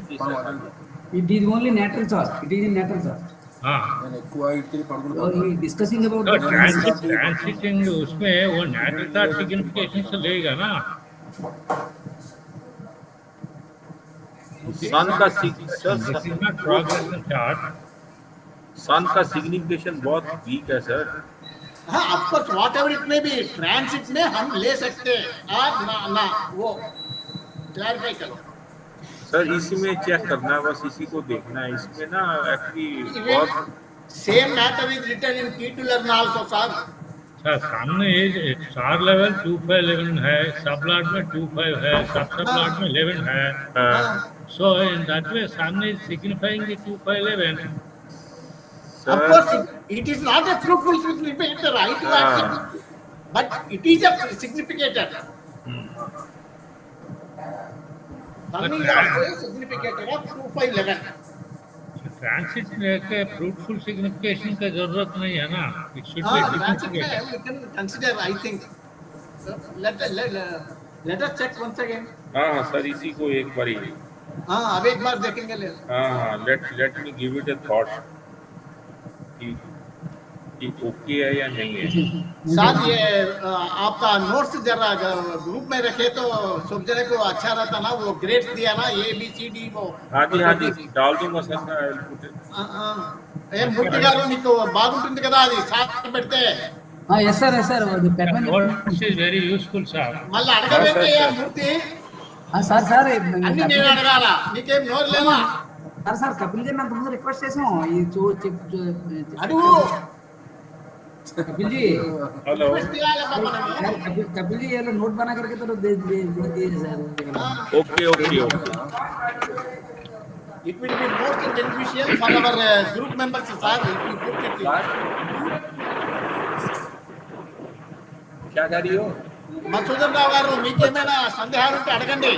जी మనం सर। వదలదు. It is only natal chart. It is in natal chart. हाँ, నేను ఎక్కువ ఇటు పడుకుని So he is discussing about तो the ट्रांसिट transit. ट्रांसिटिंग उसमें वो नेचुरल चार्ट सिग्निफिकेशन से लेगा ना. सन का sir, this is not progression chart. Sun का सिग्निफिकेशन बहुत वीक है सर। हाँ of course whatever it may be, transit में हम ले सकते हैं, और ना ना वो क्लैरिफाई करो. सर इसमें चेक करना है, बस इसी को देखना है। इसमें ना एक्चुअली Even बहुत same matter is written in titular also, sir. Sir सामने ये स्टार लेवल 2 5 11 है, सब लॉट में 2 5 है, सब लॉट में 11 है. हाँ, So in that way, सामने is signifying the 2 5 11. of sir. course it is not a fruitful significator, right to accept, but it is a significator. Sun is also a significator of 2 5 11. Transit के fruitful signification का जरूरत नहीं है ना. It should be Transit सिग्निफिकेट. we can consider, I think. Let us check once again. हाँ हाँ sir, इसी को एक बार ही। हाँ अब एक बार देखेंगे ले. हाँ हाँ, let me give it A thought कि ओके है या नहीं है। साथ ये आपका नोट्स जरा ग्रुप में रखे तो सब जने को अच्छा रहता ना, वो ग्रेड्स दिया ना ABCD वो. हाँ जी डाल दूंगा सर मैं। ఏ మూర్తి గారు మీకు బాగుంటుంది కదా అది సార్ పెడితే. Yes sir, yes sir. The pattern. Notes is very useful, sir. మళ్ళీ అడగబెట్టయ్యా మూర్తి, sir, sir. అన్ని నేను అడగాల, నీకేం నోరు లేదా? Sir, Kapil ji, मैं तुमसे रिक्वेस्ट చేసాం ये जो అడుగు. कपिल जी, हेलो। Request చేయాలమ్మా మనము. कपिल जी ये लो नोट बना करके तो दे sir. Okay okay okay. It will be most beneficial for our group members, sir. It will put it like. क्या कह रही हो? మధుసూదన్ రావు గారు మీకేమైనా సందేహాలు ఉంటే అడగండి.